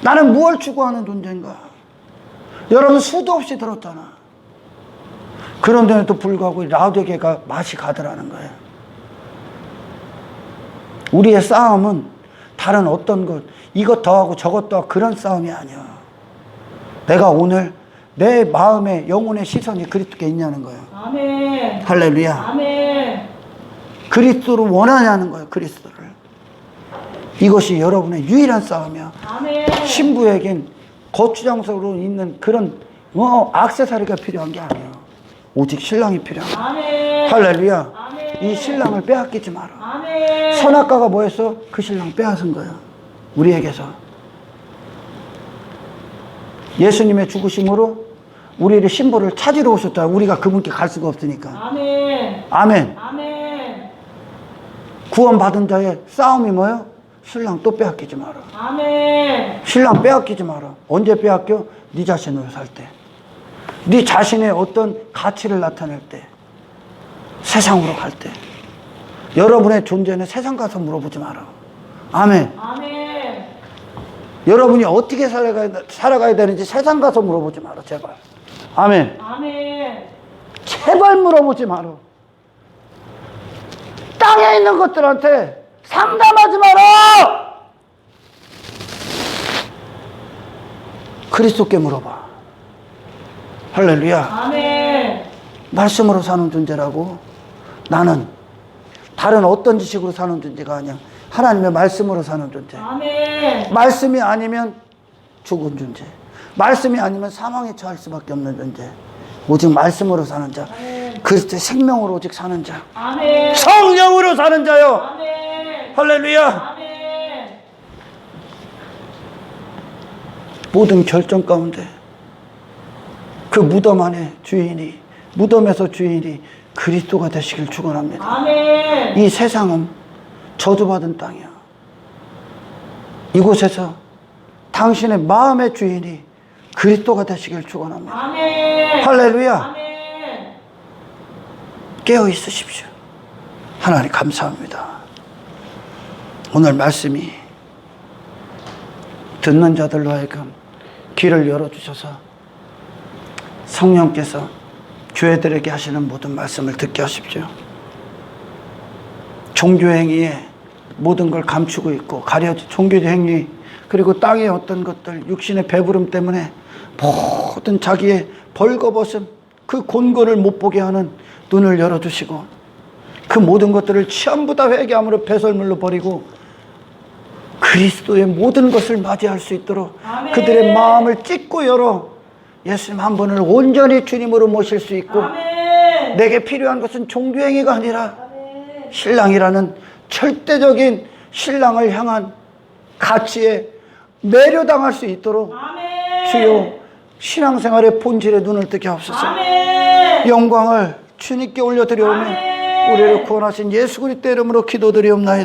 나는 무엇을 추구하는 존재인가? 여러분 수도 없이 들었잖아. 그런데도 불구하고 라오디게가 맛이 가더라는 거예요. 우리의 싸움은 다른 어떤 것, 이것 더하고 저것 더하고 그런 싸움이 아니야. 내가 오늘 내 마음의 영혼의 시선이 그리스도께 있냐는 거예요. 아멘. 할렐루야. 아멘. 그리스도를 원하냐는 거예요. 그리스도를. 이것이 여러분의 유일한 싸움이야. 아멘. 신부에겐 거추장소로 있는 그런 액세서리가 필요한 게 아니에요. 오직 신랑이 필요한 거예요. 아멘. 할렐루야. 아멘. 이 신랑을 빼앗기지 마라. 아멘. 선악과가 뭐 했어? 그 신랑 빼앗은 거야. 우리에게서. 예수님의 죽으심으로 우리의 신부를 찾으러 오셨다. 우리가 그분께 갈 수가 없으니까. 아멘. 아멘. 아멘. 구원받은 자의 싸움이 뭐예요? 신랑 또 빼앗기지 마라. 아멘. 신랑 빼앗기지 마라. 언제 빼앗겨? 네 자신으로 살 때. 네 자신의 어떤 가치를 나타낼 때. 세상으로 갈 때. 여러분의 존재는 세상 가서 물어보지 마라. 아멘. 아멘. 여러분이 어떻게 살아가야 되는지 세상 가서 물어보지 마라. 제발. 아멘. 아멘. 제발 물어보지 마라. 땅에 있는 것들한테 상담하지 마라. 그리스도께 물어봐. 할렐루야. 아멘. 말씀으로 사는 존재라고. 나는 다른 어떤 지식으로 사는 존재가 아니야. 하나님의 말씀으로 사는 존재. 아멘. 말씀이 아니면 죽은 존재. 말씀이 아니면 사망에 처할 수밖에 없는 존재. 오직 말씀으로 사는 자. 그리스도의 생명으로 오직 사는 자. 아멘. 성령으로 사는 자요. 아멘. 할렐루야. 아멘. 모든 결정 가운데 그 무덤 안에 주인이, 무덤에서 주인이 그리스도가 되시길 축원합니다. 아멘. 이 세상은 저주받은 땅이야. 이곳에서 당신의 마음의 주인이 그리스도가 되시길 축원합니다. 아멘. 할렐루야. 아멘. 깨어 있으십시오. 하나님 감사합니다. 오늘 말씀이 듣는 자들로 하여금 귀를 열어주셔서 성령께서 교회들에게 하시는 모든 말씀을 듣게 하십시오. 종교행위에 모든 걸 감추고 있고 가려진 종교행위, 그리고 땅의 어떤 것들, 육신의 배부름 때문에 모든 자기의 벌거벗은 그 곤고를 못 보게 하는 눈을 열어주시고, 그 모든 것들을 전부 다 회개함으로 배설물로 버리고 그리스도의 모든 것을 맞이할 수 있도록 아멘. 그들의 마음을 찢고 열어 예수님 한 분을 온전히 주님으로 모실 수 있고, 아멘. 내게 필요한 것은 종교행위가 아니라 아멘. 신랑이라는 절대적인 신랑을 향한 가치에 매료당할 수 있도록 아멘. 주여 신앙생활의 본질에 눈을 뜨게 하옵소서. 아멘. 영광을 주님께 올려드려오며 아멘. 우리를 구원하신 예수 그리스도 이름으로 기도드리옵나이다.